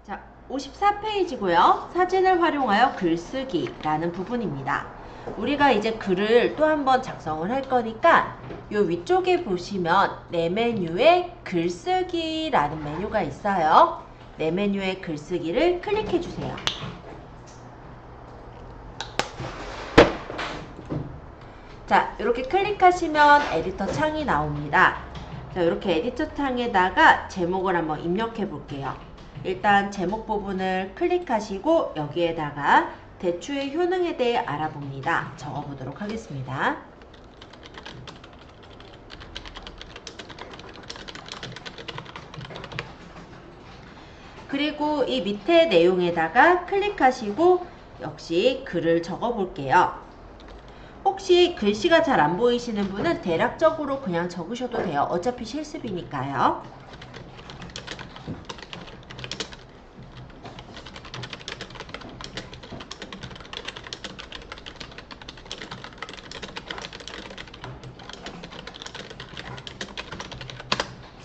자, 54페이지고요. 사진을 활용하여 글쓰기라는 부분입니다. 우리가 이제 글을 또 한번 작성을 할 거니까 요 위쪽에 보시면 내 메뉴에 글쓰기라는 메뉴가 있어요. 내 메뉴에 글쓰기를 클릭해 주세요. 자, 이렇게 클릭하시면 에디터 창이 나옵니다. 자, 이렇게 에디터 창에다가 제목을 한번 입력해 볼게요. 일단 제목 부분을 클릭하시고 여기에다가 대추의 효능에 대해 알아봅니다. 적어보도록 하겠습니다. 그리고 이 밑에 내용에다가 클릭하시고 역시 글을 적어볼게요. 혹시 글씨가 잘 안 보이시는 분은 대략적으로 그냥 적으셔도 돼요. 어차피 실습이니까요.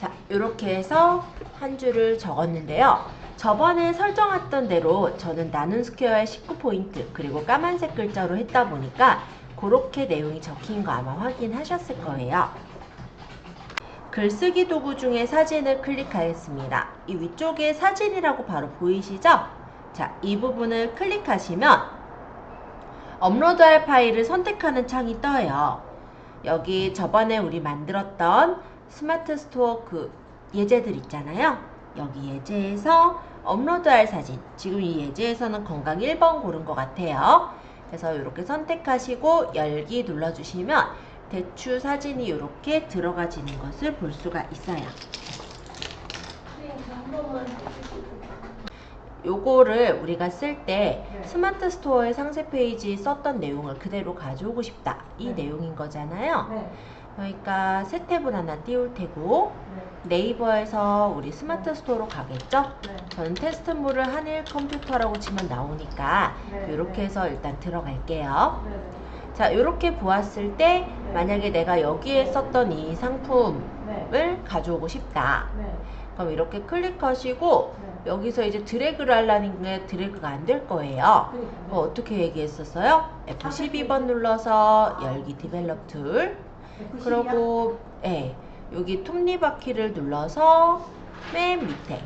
자, 이렇게 해서 한 줄을 적었는데요. 저번에 설정했던 대로 저는 나눈 스퀘어에 19포인트 그리고 까만색 글자로 했다 보니까 그렇게 내용이 적힌 거 아마 확인하셨을 거예요. 글쓰기 도구 중에 사진을 클릭하겠습니다. 이 위쪽에 사진이라고 바로 보이시죠? 자, 이 부분을 클릭하시면 업로드할 파일을 선택하는 창이 떠요. 여기 저번에 우리 만들었던 스마트 스토어 그 예제들 있잖아요. 여기 예제에서 업로드할 사진, 지금 이 예제에서는 건강 1번 고른 것 같아요. 그래서 이렇게 선택하시고 열기 눌러주시면 대추 사진이 이렇게 들어가지는 것을 볼 수가 있어요. 요거를 우리가 쓸 때 스마트 스토어의 상세 페이지에 썼던 내용을 그대로 가져오고 싶다. 이 내용인 거잖아요. 그러니까 새 탭을 하나 띄울 테고 네이버에서 우리 스마트 스토어로 가겠죠? 저는 테스트물을 한일 컴퓨터라고 치면 나오니까 이렇게 해서 일단 들어갈게요. 자, 이렇게 보았을 때 만약에 내가 여기에 썼던 이 상품을 가져오고 싶다. 그럼 이렇게 클릭하시고 여기서 이제 드래그를 하려는 게 드래그가 안 될 거예요. 어떻게 얘기했었어요? F12번 눌러서 열기 디벨롭 툴. 그리고 여기 톱니바퀴를 눌러서 맨 밑에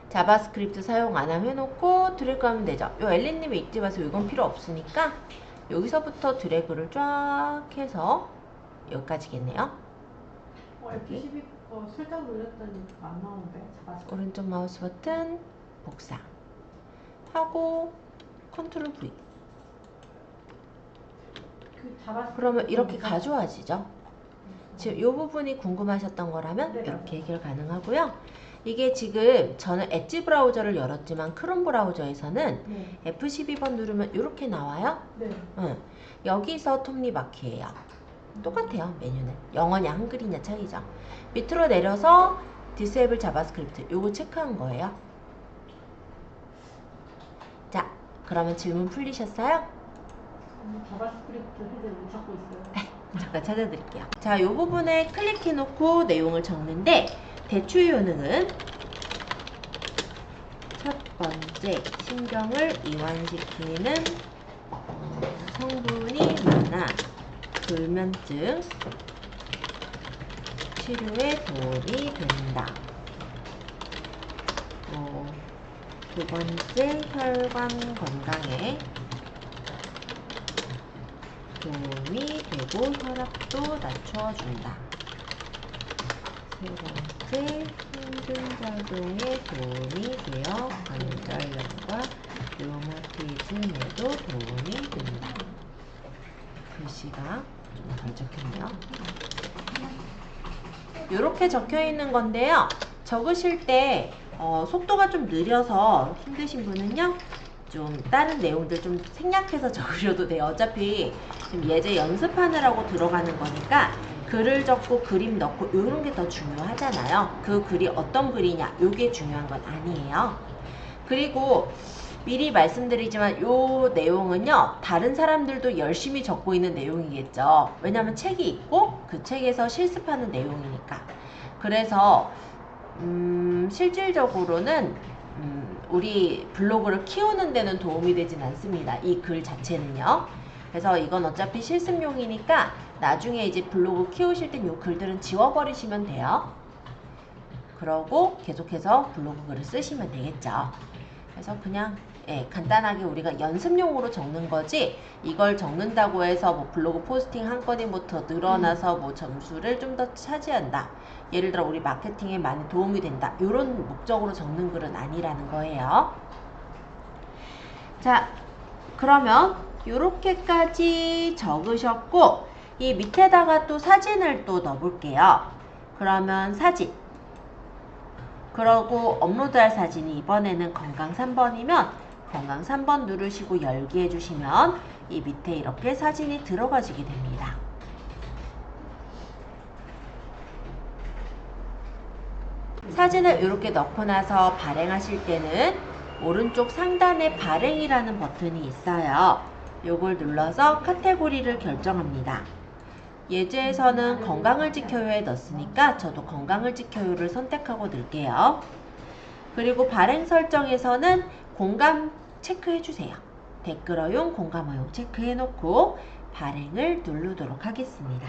자바스크립트 사용 안 하면 해놓고 드래그 하면 되죠. 요 엘리님이 이때 봐서 이건 필요 없으니까 여기서부터 드래그를 쫙 해서 여기까지겠네요. F12 설정 눌렀더니 안 나오는데 자바스크립트. 오른쪽 마우스 버튼 복사 하고 컨트롤 V. 그러면 이렇게 가져와지죠. 지금 이 부분이 궁금하셨던 거라면 이렇게 해결 가능하고요. 이게 지금 저는 엣지 브라우저를 열었지만 크롬 브라우저에서는 F12번 누르면 이렇게 나와요. 여기서 톱니바퀴예요. 똑같아요. 메뉴는 영어냐 한글이냐 차이죠. 밑으로 내려서 디세이블 자바스크립트 요거 체크한 거예요. 자, 그러면 질문 풀리셨어요? 자바스크립트 헤드 못 찾고 있어요. 잠깐 찾아드릴게요. 자, 이 부분에 클릭해놓고 내용을 적는데 대추의 효능은 첫 번째 신경을 이완시키는 성분이 많아 불면증 치료에 도움이 된다. 두 번째 혈관 건강에 도움이 되고 혈압도 낮춰준다. 세 번째 힘든 작용에 도움이 되어 관절염과 류마티즘에도 도움이 된다. 글씨가 좀 덜 적혔네요. 이렇게 적혀 있는 건데요. 적으실 때 속도가 좀 느려서 힘드신 분은요. 좀 다른 내용들 좀 생략해서 적으셔도 돼요. 어차피 지금 예제 연습하느라고 들어가는 거니까 글을 적고 그림 넣고 이런 게 더 중요하잖아요. 그 글이 어떤 글이냐 이게 중요한 건 아니에요. 그리고 미리 말씀드리지만 이 내용은요. 다른 사람들도 열심히 적고 있는 내용이겠죠. 왜냐하면 책이 있고 그 책에서 실습하는 내용이니까. 그래서 실질적으로는 우리 블로그를 키우는 데는 도움이 되진 않습니다. 이 글 자체는요. 그래서 이건 어차피 실습용이니까 나중에 이제 블로그 키우실 땐 이 글들은 지워버리시면 돼요. 그러고 계속해서 블로그 글을 쓰시면 되겠죠. 그래서 그냥 간단하게 우리가 연습용으로 적는 거지, 이걸 적는다고 해서 뭐 블로그 포스팅 한 건이 뭐 더 늘어나서 뭐 점수를 좀 더 차지한다, 예를 들어 우리 마케팅에 많이 도움이 된다, 이런 목적으로 적는 글은 아니라는 거예요. 자, 그러면 이렇게까지 적으셨고, 이 밑에다가 또 사진을 또 넣어볼게요. 그러면 사진, 그러고 업로드할 사진이 이번에는 건강 3번이면 건강 3번 누르시고 열기 해주시면 이 밑에 이렇게 사진이 들어가지게 됩니다. 사진을 이렇게 넣고 나서 발행하실 때는 오른쪽 상단에 발행이라는 버튼이 있어요. 요걸 눌러서 카테고리를 결정합니다. 예제에서는 건강을 지켜요에 넣었으니까 저도 건강을 지켜요를 선택하고 넣을게요. 그리고 발행 설정에서는 공감 체크해주세요. 댓글어용, 공감어용 체크해놓고 발행을 누르도록 하겠습니다.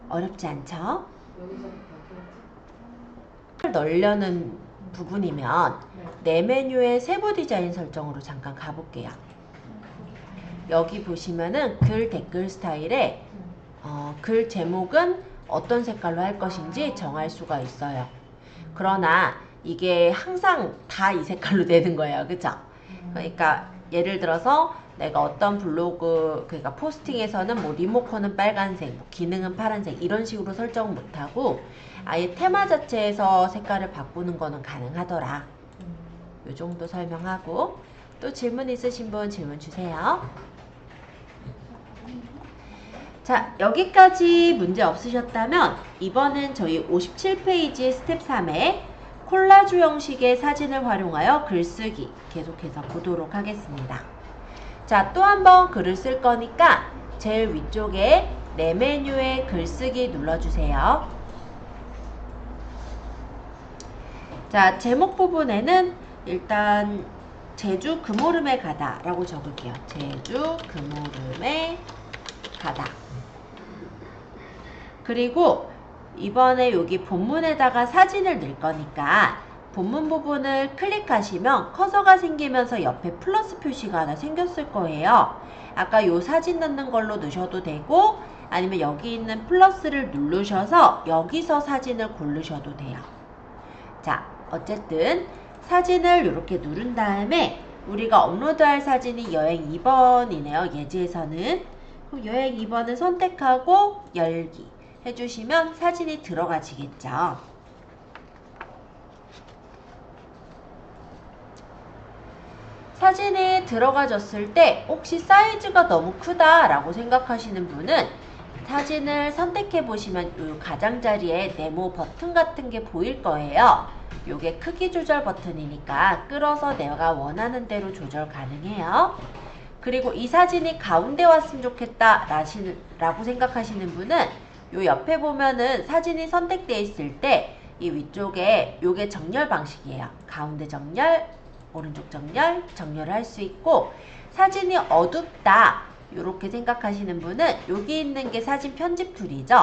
어렵지 않죠? 넣으려는 부분이면 내 메뉴의 세부 디자인 설정으로 잠깐 가볼게요. 여기 보시면은 글 댓글 스타일에 글 제목은 어떤 색깔로 할 것인지 정할 수가 있어요. 그러나 이게 항상 다 이 색깔로 되는 거예요. 그쵸? 그러니까 예를 들어서 내가 어떤 블로그, 그러니까 포스팅에서는 뭐 리모컨은 빨간색, 뭐 기능은 파란색, 이런 식으로 설정 못하고 아예 테마 자체에서 색깔을 바꾸는 거는 가능하더라. 요 정도 설명하고, 또 질문 있으신 분 질문 주세요. 자, 여기까지 문제 없으셨다면 이번엔 저희 57페이지 스텝 3에 콜라주 형식의 사진을 활용하여 글쓰기 계속해서 보도록 하겠습니다. 자, 또 한 번 글을 쓸 거니까 제일 위쪽에 내 메뉴에 글쓰기 눌러주세요. 자, 제목 부분에는 일단 제주 금오름에 가다 라고 적을게요. 제주 금오름에 가다. 그리고 이번에 여기 본문에다가 사진을 넣을 거니까 본문 부분을 클릭하시면 커서가 생기면서 옆에 플러스 표시가 하나 생겼을 거예요. 아까 요 사진 넣는 걸로 넣으셔도 되고, 아니면 여기 있는 플러스를 누르셔서 여기서 사진을 고르셔도 돼요. 자, 어쨌든 사진을 이렇게 누른 다음에 우리가 업로드할 사진이 여행 2번이네요. 예제에서는. 그럼 여행 2번을 선택하고 열기 해주시면 사진이 들어가지겠죠. 사진이 들어가졌을 때 혹시 사이즈가 너무 크다 라고 생각하시는 분은 사진을 선택해 보시면 이 가장자리에 네모 버튼 같은 게 보일 거예요. 요게 크기 조절 버튼이니까 끌어서 내가 원하는 대로 조절 가능해요. 그리고 이 사진이 가운데 왔으면 좋겠다 라고 생각하시는 분은 요 옆에 보면은 사진이 선택되어 있을 때 이 위쪽에 요게 정렬 방식이에요. 가운데 정렬, 오른쪽 정렬, 정렬을 할 수 있고, 사진이 어둡다 요렇게 생각하시는 분은 여기 있는 게 사진 편집 툴이죠.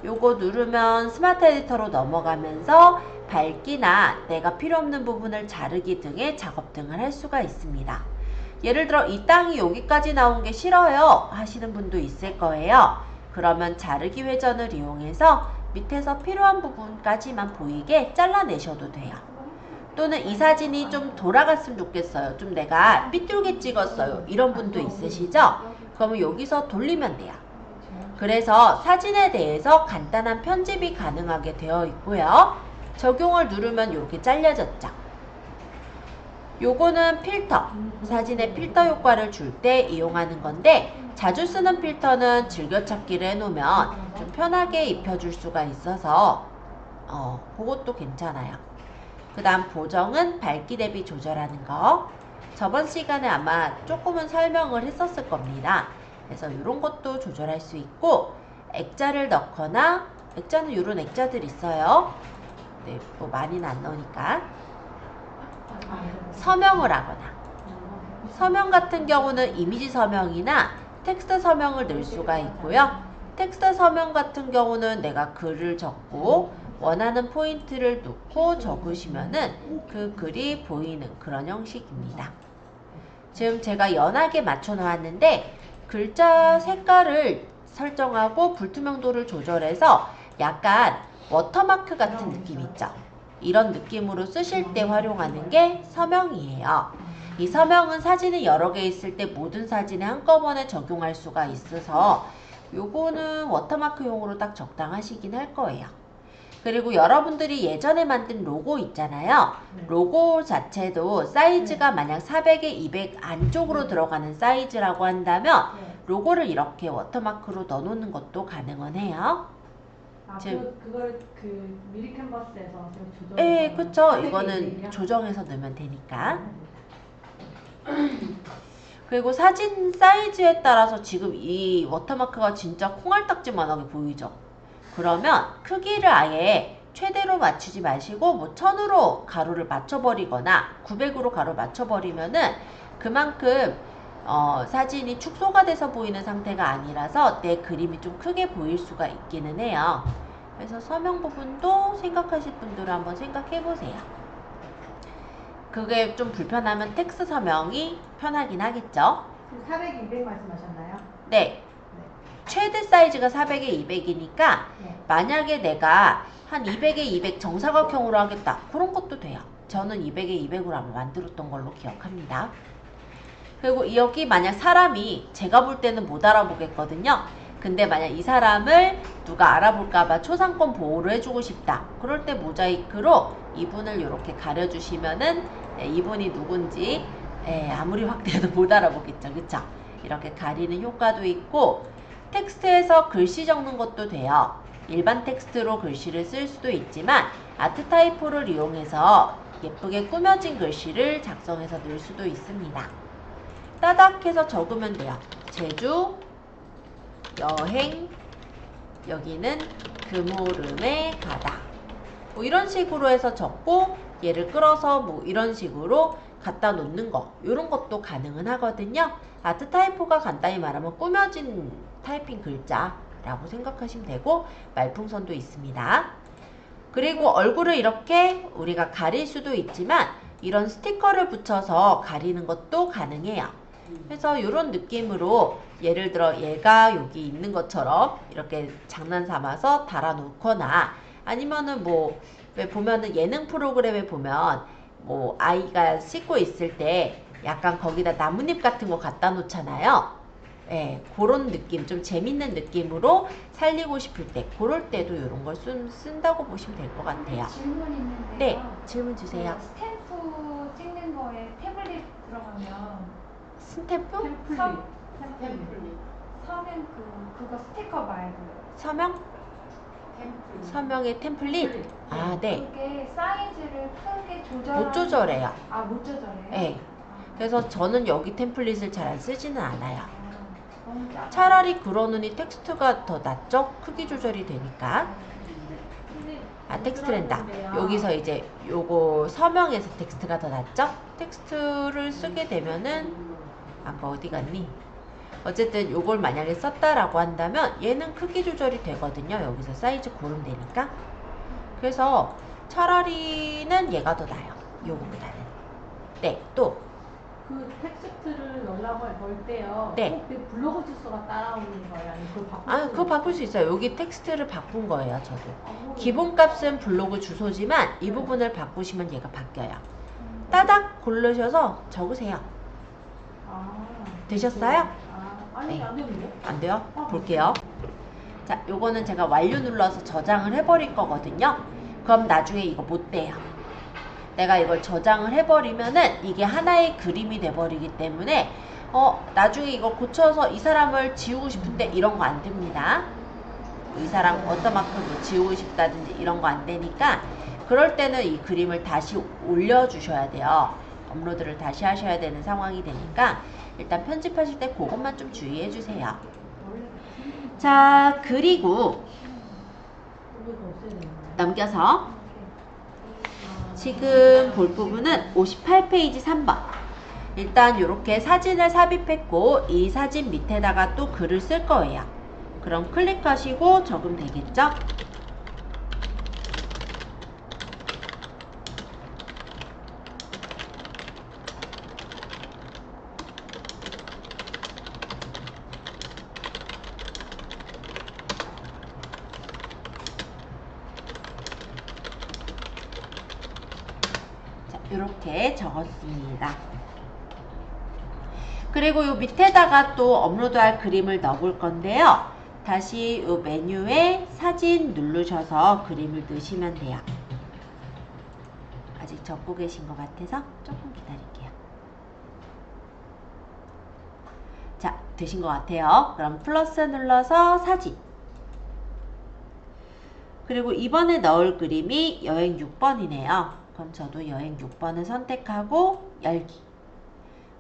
요거 누르면 스마트 에디터로 넘어가면서 밝기나 내가 필요 없는 부분을 자르기 등의 작업 등을 할 수가 있습니다. 예를 들어 이 땅이 여기까지 나온 게 싫어요 하시는 분도 있을 거예요. 그러면 자르기 회전을 이용해서 밑에서 필요한 부분까지만 보이게 잘라내셔도 돼요. 또는 이 사진이 좀 돌아갔으면 좋겠어요. 좀 내가 삐뚤게 찍었어요. 이런 분도 있으시죠? 그러면 여기서 돌리면 돼요. 그래서 사진에 대해서 간단한 편집이 가능하게 되어 있고요. 적용을 누르면 이렇게 잘려졌죠. 요거는 필터, 사진의 필터 효과를 줄 때 이용하는 건데, 자주 쓰는 필터는 즐겨찾기를 해놓으면 좀 편하게 입혀줄 수가 있어서 그것도 괜찮아요. 그 다음 보정은 밝기 대비 조절하는 거. 저번 시간에 아마 조금은 설명을 했었을 겁니다. 그래서 이런 것도 조절할 수 있고, 액자를 넣거나 액자는 이런 액자들 있어요. 네, 뭐 많이는 안 나오니까. 서명을 하거나. 서명 같은 경우는 이미지 서명이나 텍스트 서명을 넣을 수가 있고요. 텍스트 서명 같은 경우는 내가 글을 적고 원하는 포인트를 넣고 적으시면은 그 글이 보이는 그런 형식입니다. 지금 제가 연하게 맞춰 놓았는데 글자 색깔을 설정하고 불투명도를 조절해서 약간 워터마크 같은 느낌 있죠? 이런 느낌으로 쓰실 때 활용하는 게 서명이에요. 이 서명은 사진이 여러 개 있을 때 모든 사진에 한꺼번에 적용할 수가 있어서 요거는 워터마크용으로 딱 적당하시긴 할 거예요. 그리고 여러분들이 예전에 만든 로고 있잖아요. 로고 자체도 사이즈가 만약 400에 200 안쪽으로 들어가는 사이즈라고 한다면 로고를 이렇게 워터마크로 넣어놓는 것도 가능은 해요. 그걸 그 미리 캔버스에서 조절. 네, 그쵸. 이거는 조정해서 넣으면 되니까. 그리고 사진 사이즈에 따라서 지금 이 워터마크가 진짜 콩알딱지만하게 보이죠? 그러면 크기를 아예 최대로 맞추지 마시고 뭐 1000으로 가로를 맞춰버리거나 900으로 가로 맞춰버리면은 그만큼 사진이 축소가 돼서 보이는 상태가 아니라서 내 그림이 좀 크게 보일 수가 있기는 해요. 그래서 서명 부분도 생각하실 분들은 한번 생각해 보세요. 그게 좀 불편하면 텍스트 서명이 편하긴 하겠죠? 400, 200 말씀하셨나요? 네. 최대 사이즈가 400에 200이니까 만약에 내가 한 200에 200 정사각형으로 하겠다. 그런 것도 돼요. 저는 200에 200으로 한번 만들었던 걸로 기억합니다. 그리고 여기 만약 사람이 제가 볼 때는 못 알아보겠거든요. 근데 만약 이 사람을 누가 알아볼까봐 초상권 보호를 해주고 싶다. 그럴 때 모자이크로 이분을 이렇게 가려주시면은 이분이 누군지 아무리 확대해도 못 알아보겠죠. 그쵸? 이렇게 가리는 효과도 있고 텍스트에서 글씨 적는 것도 돼요. 일반 텍스트로 글씨를 쓸 수도 있지만 아트 타이포를 이용해서 예쁘게 꾸며진 글씨를 작성해서 넣을 수도 있습니다. 따닥 해서 적으면 돼요. 제주 여행 여기는 금오름에 가다 뭐 이런 식으로 해서 적고 얘를 끌어서 뭐 이런 식으로 갖다 놓는 거 이런 것도 가능은 하거든요. 아트 타이포가 간단히 말하면 꾸며진 타이핑 글자라고 생각하시면 되고 말풍선도 있습니다. 그리고 얼굴을 이렇게 우리가 가릴 수도 있지만 이런 스티커를 붙여서 가리는 것도 가능해요. 그래서 이런 느낌으로 예를 들어 얘가 여기 있는 것처럼 이렇게 장난 삼아서 달아 놓거나 아니면은 뭐 왜 보면은 예능 프로그램에 보면 뭐 아이가 씻고 있을 때 약간 거기다 나뭇잎 같은 거 갖다 놓잖아요. 예, 그런 느낌, 좀 재밌는 느낌으로 살리고 싶을 때, 그럴 때도 이런 걸 쓴다고 보시면 될 것 같아요. 질문 있는데요. 네, 질문 주세요. 스탬프 찍는 거에 태블릿 들어가면 스탬프? 서명 그거 스티커 말고요. 서명? 서명의 템플릿? 아, 네. 그게 사이즈를 크게 조절. 못 조절해요. 못 조절해요? 네. 그래서 저는 여기 템플릿을 잘 안 쓰지는 않아요. 너무 작아. 차라리 그러느니 텍스트가 더 낫죠? 크기 조절이 되니까. 텍스트랜다. 여기서 이제 요거 서명에서 텍스트가 더 낫죠? 텍스트를 쓰게 되면은 아까 어디 갔니? 어쨌든 요걸 만약에 썼다라고 한다면 얘는 크기 조절이 되거든요. 여기서 사이즈 고르면 되니까. 그래서 차라리는 얘가 더 나아요. 요거보다는. 네, 또. 그 텍스트를 넣으려고 할 때요. 네. 꼭 그 블로그 주소가 따라오는 거예요? 아니면 그걸 바꿀 수 그거 바꿀 수 있어요. 여기 텍스트를 바꾼 거예요, 저도. 있어요? 기본값은 블로그 주소지만 이 부분을 바꾸시면 얘가 바뀌어요. 따닥 고르셔서 적으세요. 되셨어요? 아니, 네. 안 되는데? 안 돼요? 볼게요. 자, 요거는 제가 완료 눌러서 저장을 해버릴 거거든요. 그럼 나중에 이거 못 돼요. 내가 이걸 저장을 해버리면은 이게 하나의 그림이 돼버리기 때문에 나중에 이걸 고쳐서 이 사람을 지우고 싶은데 이런 거 안 됩니다. 이 사람 워터마크도 지우고 싶다든지 이런 거 안 되니까 그럴 때는 이 그림을 다시 올려주셔야 돼요. 업로드를 다시 하셔야 되는 상황이 되니까 일단 편집하실 때 그것만 좀 주의해 주세요. 자, 그리고 여기가 없어야 되는 거예요. 넘겨서 지금 볼 부분은 58페이지 3번. 일단 이렇게 사진을 삽입했고 이 사진 밑에다가 또 글을 쓸 거예요. 그럼 클릭하시고 적으면 되겠죠? 자, 이렇게 적었습니다. 그리고 요 밑에다가 또 업로드할 그림을 넣어볼 건데요. 다시 요 메뉴에 사진 누르셔서 그림을 넣으시면 돼요. 아직 적고 계신 것 같아서 조금 기다릴게요. 자, 되신 것 같아요. 그럼 플러스 눌러서 사진. 그리고 이번에 넣을 그림이 여행 6번이네요. 그럼 저도 여행 6번을 선택하고 열기.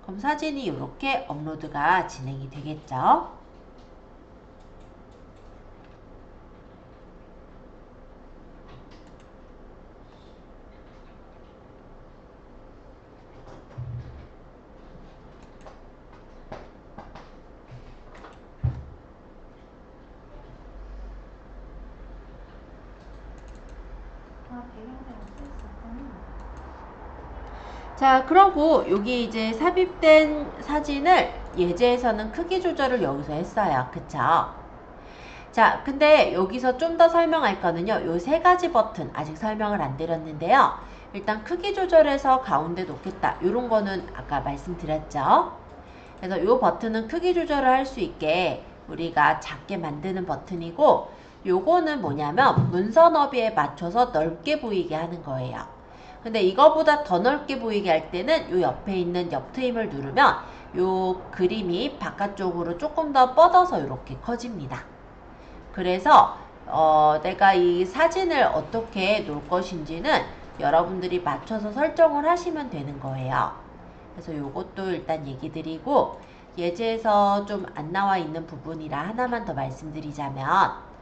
그럼 사진이 이렇게 업로드가 진행이 되겠죠. 배경색 없앴었구나. 자, 그러고 여기 이제 삽입된 사진을 예제에서는 크기 조절을 여기서 했어요. 그쵸? 자, 근데 여기서 좀 더 설명할 거는요. 요 세 가지 버튼 아직 설명을 안 드렸는데요. 일단 크기 조절해서 가운데 놓겠다. 요런 거는 아까 말씀드렸죠. 그래서 요 버튼은 크기 조절을 할 수 있게 우리가 작게 만드는 버튼이고, 요거는 뭐냐면 문서 너비에 맞춰서 넓게 보이게 하는 거예요. 근데 이거보다 더 넓게 보이게 할 때는 요 옆에 있는 옆 트임을 누르면 요 그림이 바깥쪽으로 조금 더 뻗어서 이렇게 커집니다. 그래서 내가 이 사진을 어떻게 놓을 것인지는 여러분들이 맞춰서 설정을 하시면 되는 거예요. 그래서 요것도 일단 얘기 드리고, 예제에서 좀 안 나와 있는 부분이라 하나만 더 말씀드리자면,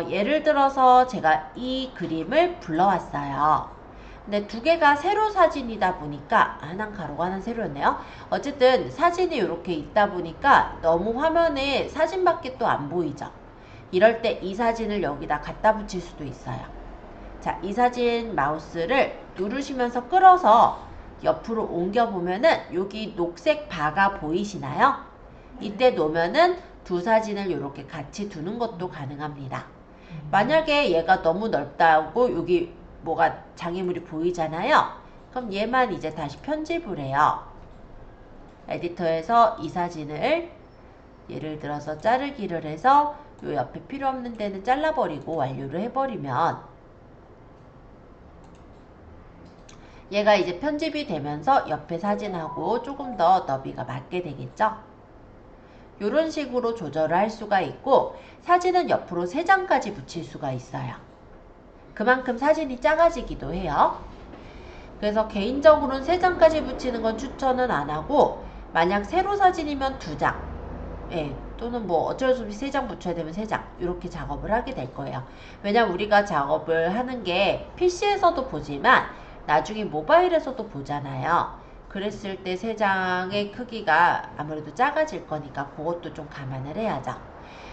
예를 들어서 제가 이 그림을 불러왔어요. 근데 두 개가 세로 사진이다 보니까, 하나는 가로고 하나는 세로였네요. 어쨌든 사진이 이렇게 있다 보니까 너무 화면에 사진밖에 또 안 보이죠. 이럴 때 이 사진을 여기다 갖다 붙일 수도 있어요. 자, 이 사진 마우스를 누르시면서 끌어서 옆으로 옮겨보면은 여기 녹색 바가 보이시나요? 이때 놓으면은 두 사진을 이렇게 같이 두는 것도 가능합니다. 만약에 얘가 너무 넓다고 여기 뭐가 장애물이 보이잖아요. 그럼 얘만 이제 다시 편집을 해요. 에디터에서 이 사진을 예를 들어서 자르기를 해서 요 옆에 필요 없는 데는 잘라버리고 완료를 해버리면 얘가 이제 편집이 되면서 옆에 사진하고 조금 더 너비가 맞게 되겠죠? 이런 식으로 조절을 할 수가 있고, 사진은 옆으로 3장까지 붙일 수가 있어요. 그만큼 사진이 작아지기도 해요. 그래서 개인적으로는 3장까지 붙이는 건 추천은 안 하고, 만약 세로 사진이면 2장, 예, 또는 뭐 어쩔 수 없이 3장 붙여야 되면 3장, 이렇게 작업을 하게 될 거예요. 왜냐면 우리가 작업을 하는 게 PC에서도 보지만 나중에 모바일에서도 보잖아요. 그랬을 때 3장의 크기가 아무래도 작아질 거니까 그것도 좀 감안을 해야죠.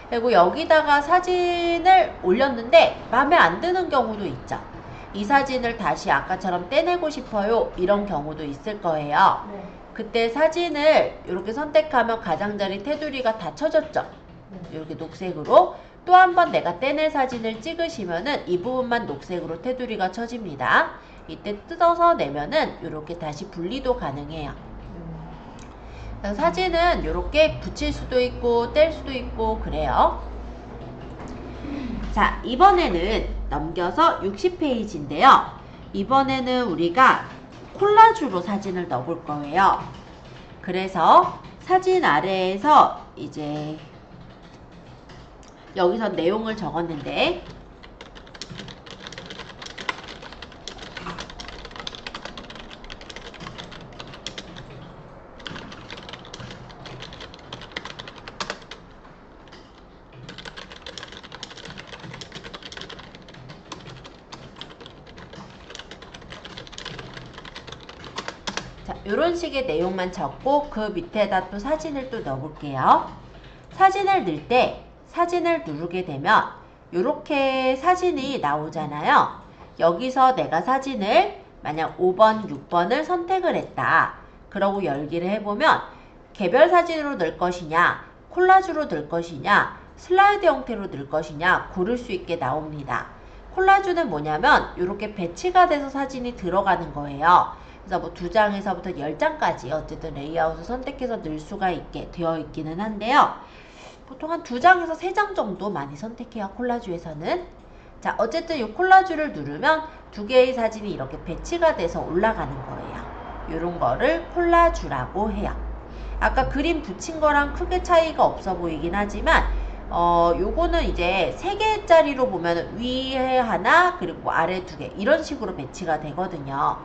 그리고 여기다가 사진을 올렸는데 마음에 안 드는 경우도 있죠. 이 사진을 다시 아까처럼 떼내고 싶어요. 이런 경우도 있을 거예요. 네. 그때 사진을 이렇게 선택하면 가장자리 테두리가 다 쳐졌죠. 이렇게 녹색으로. 또 한 번 내가 떼낼 사진을 찍으시면은 이 부분만 녹색으로 테두리가 쳐집니다. 이때 뜯어서 내면은 이렇게 다시 분리도 가능해요. 사진은 이렇게 붙일 수도 있고 뗄 수도 있고 그래요. 자, 이번에는 넘겨서 60페이지인데요. 이번에는 우리가 콜라주로 사진을 넣어볼 거예요. 그래서 사진 아래에서 이제 여기서 내용을 적었는데, 자, 이런 식의 내용만 적고 그 밑에다 또 사진을 또 넣어볼게요. 사진을 넣을 때 사진을 누르게 되면 이렇게 사진이 나오잖아요. 여기서 내가 사진을 만약 5번, 6번을 선택을 했다. 그러고 열기를 해보면 개별 사진으로 넣을 것이냐, 콜라주로 넣을 것이냐, 슬라이드 형태로 넣을 것이냐 고를 수 있게 나옵니다. 콜라주는 뭐냐면 이렇게 배치가 돼서 사진이 들어가는 거예요. 그래서 뭐 2장에서부터 10장까지 어쨌든 레이아웃을 선택해서 넣을 수가 있게 되어 있기는 한데요. 보통 한 2장에서 3장 정도 많이 선택해요. 콜라주에서는. 자, 어쨌든 이 콜라주를 누르면 2개의 사진이 이렇게 배치가 돼서 올라가는 거예요. 이런 거를 콜라주라고 해요. 아까 그림 붙인 거랑 크게 차이가 없어 보이긴 하지만 요거는 이제 3개짜리로 보면 위에 하나 그리고 아래 2개 이런 식으로 배치가 되거든요.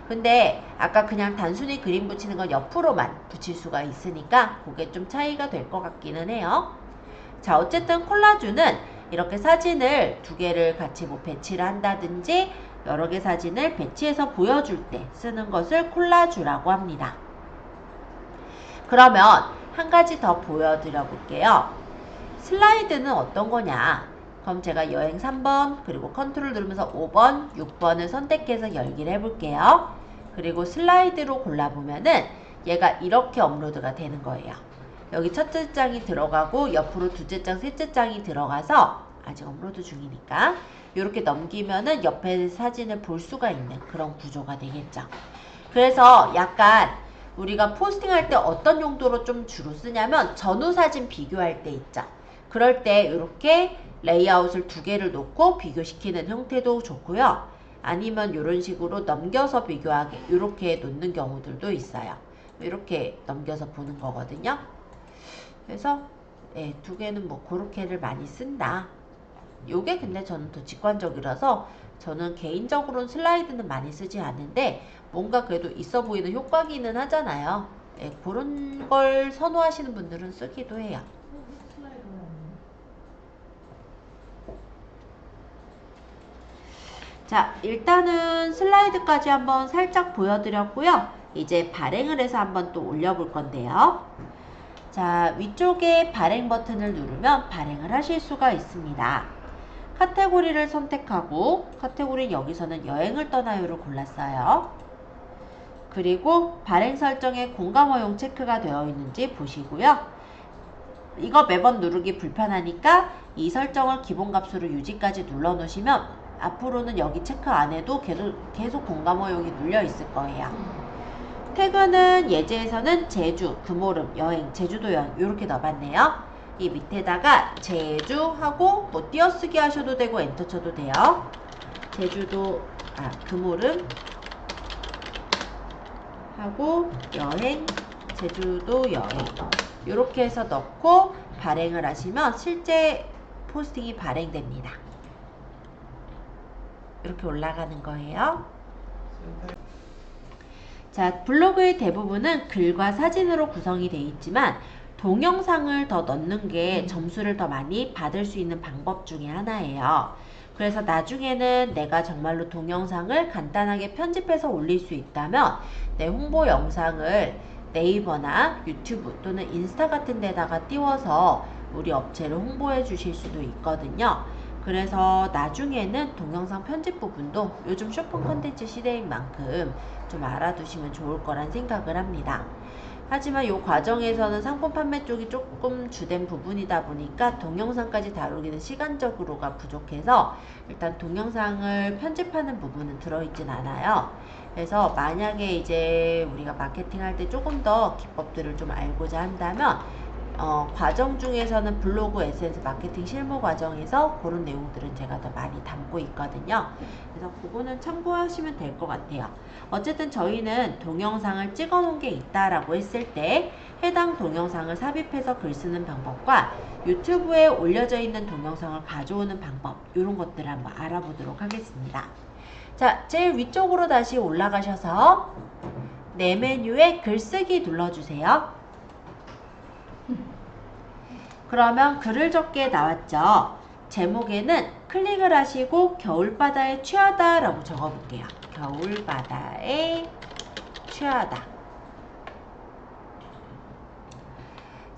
근데 아까 그냥 단순히 그림 붙이는 건 옆으로만 붙일 수가 있으니까 그게 좀 차이가 될 것 같기는 해요. 자, 어쨌든 콜라주는 이렇게 사진을 2개를 같이 뭐 배치를 한다든지 여러 개 사진을 배치해서 보여줄 때 쓰는 것을 콜라주라고 합니다. 그러면 한 가지 더 보여드려 볼게요. 슬라이드는 어떤 거냐? 그럼 제가 여행 3번 그리고 컨트롤 누르면서 5번, 6번을 선택해서 열기를 해볼게요. 그리고 슬라이드로 골라보면은 얘가 이렇게 업로드가 되는 거예요. 여기 첫째 장이 들어가고 옆으로 둘째 장, 셋째 장이 들어가서 아직 업로드 중이니까 이렇게 넘기면은 옆에 사진을 볼 수가 있는 그런 구조가 되겠죠. 그래서 약간 우리가 포스팅할 때 어떤 용도로 좀 주로 쓰냐면 전후 사진 비교할 때 있죠. 그럴 때 이렇게 레이아웃을 2개를 놓고 비교시키는 형태도 좋고요. 아니면 이런 식으로 넘겨서 비교하게 이렇게 놓는 경우들도 있어요. 이렇게 넘겨서 보는 거거든요. 그래서 2개는 뭐 그렇게를 많이 쓴다. 요게 근데 저는 더 직관적이라서 저는 개인적으로는 슬라이드는 많이 쓰지 않는데 뭔가 그래도 있어 보이는 효과기는 하잖아요. 그런 걸 선호하시는 분들은 쓰기도 해요. 자, 일단은 슬라이드까지 한번 살짝 보여드렸고요. 이제 발행을 해서 한번 또 올려볼 건데요. 자, 위쪽에 발행 버튼을 누르면 발행을 하실 수가 있습니다. 카테고리를 선택하고 카테고리 여기서는 여행을 떠나요를 골랐어요. 그리고 발행 설정에 공감 허용 체크가 되어 있는지 보시고요. 이거 매번 누르기 불편하니까 이 설정을 기본값으로 유지까지 눌러 놓으시면 앞으로는 여기 체크 안 해도 계속 공감 허용이 눌려 있을 거예요. 태그는 예제에서는 제주, 금오름, 여행, 제주도 여행 이렇게 넣어봤네요. 이 밑에다가 제주 하고 뭐 띄어쓰기 하셔도 되고 엔터 쳐도 돼요. 제주도, 금오름 하고 여행, 제주도 여행 이렇게 해서 넣고 발행을 하시면 실제 포스팅이 발행됩니다. 이렇게 올라가는 거예요. 자, 블로그의 대부분은 글과 사진으로 구성이 되어 있지만 동영상을 더 넣는 게 점수를 더 많이 받을 수 있는 방법 중에 하나예요. 그래서 나중에는 내가 정말로 동영상을 간단하게 편집해서 올릴 수 있다면 내 홍보 영상을 네이버나 유튜브 또는 인스타 같은 데다가 띄워서 우리 업체를 홍보해 주실 수도 있거든요. 그래서 나중에는 동영상 편집 부분도 요즘 쇼핑 컨텐츠 시대인 만큼 좀 알아두시면 좋을 거란 생각을 합니다. 하지만 이 과정에서는 상품 판매 쪽이 조금 주된 부분이다 보니까 동영상까지 다루기는 시간적으로가 부족해서 일단 동영상을 편집하는 부분은 들어있진 않아요. 그래서 만약에 이제 우리가 마케팅 할 때 조금 더 기법들을 좀 알고자 한다면 과정 중에서는 블로그 에센스 마케팅 실무 과정에서 그런 내용들은 제가 더 많이 담고 있거든요. 그래서 그거는 참고하시면 될 것 같아요. 어쨌든 저희는 동영상을 찍어 놓은 게 있다라고 했을 때 해당 동영상을 삽입해서 글 쓰는 방법과 유튜브에 올려져 있는 동영상을 가져오는 방법 이런 것들을 한번 알아보도록 하겠습니다. 자, 제일 위쪽으로 다시 올라가셔서 내 메뉴에 글쓰기 눌러주세요. 그러면 글을 적게 나왔죠. 제목에는 클릭을 하시고 겨울바다에 취하다 라고 적어볼게요. 겨울바다에 취하다.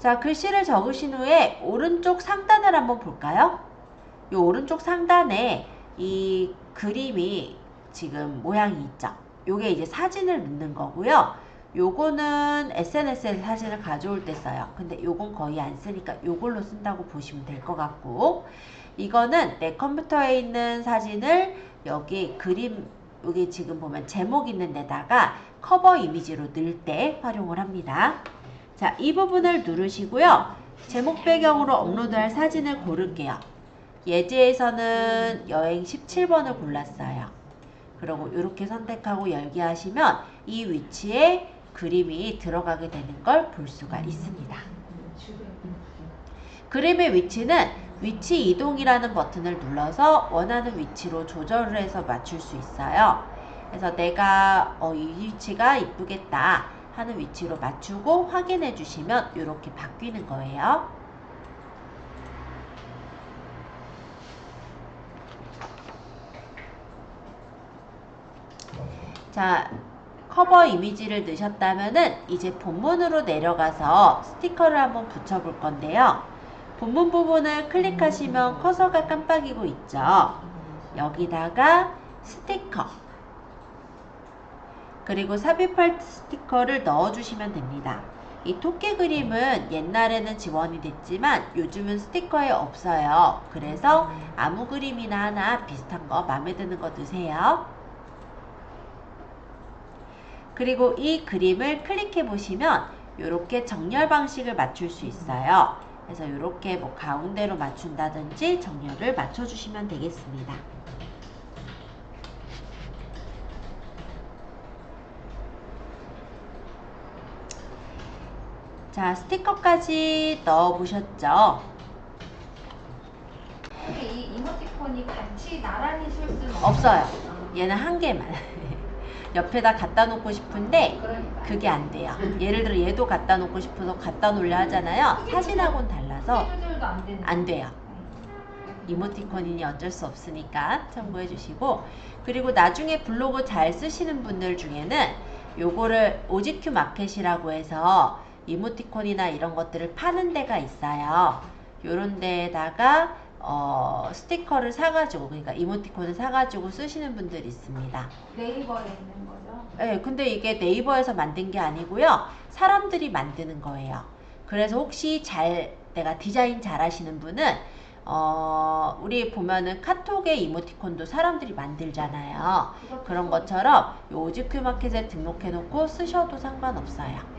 자, 글씨를 적으신 후에 오른쪽 상단을 한번 볼까요? 이 오른쪽 상단에 이 그림이 지금 모양이 있죠. 요게 이제 사진을 넣는 거고요. 요거는 SNS에 사진을 가져올 때 써요. 근데 요건 거의 안 쓰니까 요걸로 쓴다고 보시면 될 것 같고, 이거는 내 컴퓨터에 있는 사진을 여기 그림, 여기 지금 보면 제목 있는 데다가 커버 이미지로 넣을 때 활용을 합니다. 자, 이 부분을 누르시고요. 제목 배경으로 업로드할 사진을 고를게요. 예제에서는 여행 17번을 골랐어요. 그리고 이렇게 선택하고 열기 하시면 이 위치에 그림이 들어가게 되는 걸 볼 수가 있습니다. 그림의 위치는 위치 이동이라는 버튼을 눌러서 원하는 위치로 조절을 해서 맞출 수 있어요. 그래서 내가 이 위치가 이쁘겠다 하는 위치로 맞추고 확인해 주시면 이렇게 바뀌는 거예요. 자, 커버 이미지를 넣으셨다면은 이제 본문으로 내려가서 스티커를 한번 붙여볼 건데요. 본문 부분을 클릭하시면 커서가 깜빡이고 있죠. 여기다가 스티커 그리고 삽입할 스티커를 넣어주시면 됩니다. 이 토끼 그림은 옛날에는 지원이 됐지만 요즘은 스티커에 없어요. 그래서 아무 그림이나 하나 비슷한 거 마음에 드는 거 넣으세요. 그리고 이 그림을 클릭해 보시면 이렇게 정렬 방식을 맞출 수 있어요. 그래서 이렇게 뭐 가운데로 맞춘다든지 정렬을 맞춰 주시면 되겠습니다. 자, 스티커까지 넣어 보셨죠? 근데 이 이모티콘이 같이 나란히 쓸 수는 없어요. 얘는 한 개만. 옆에다 갖다 놓고 싶은데 그러니까. 그게 안 돼요. 예를 들어 얘도 갖다 놓고 싶어서 갖다 놓으려 하잖아요. 사진하고는 달라서 스케줄도 안 되는. 안 돼요. 이모티콘이니 어쩔 수 없으니까 참고해 주시고, 그리고 나중에 블로그 잘 쓰시는 분들 중에는 요거를 OGQ 마켓이라고 해서 이모티콘이나 이런 것들을 파는 데가 있어요. 요런 데에다가 스티커를 사가지고, 그러니까 이모티콘을 사가지고 쓰시는 분들이 있습니다. 네이버에 있는 거죠? 네, 근데 이게 네이버에서 만든 게 아니고요. 사람들이 만드는 거예요. 그래서 혹시 내가 디자인 잘 하시는 분은, 우리 보면은 카톡의 이모티콘도 사람들이 만들잖아요. 그런 것처럼 요 OGQ 마켓에 등록해 놓고 쓰셔도 상관없어요.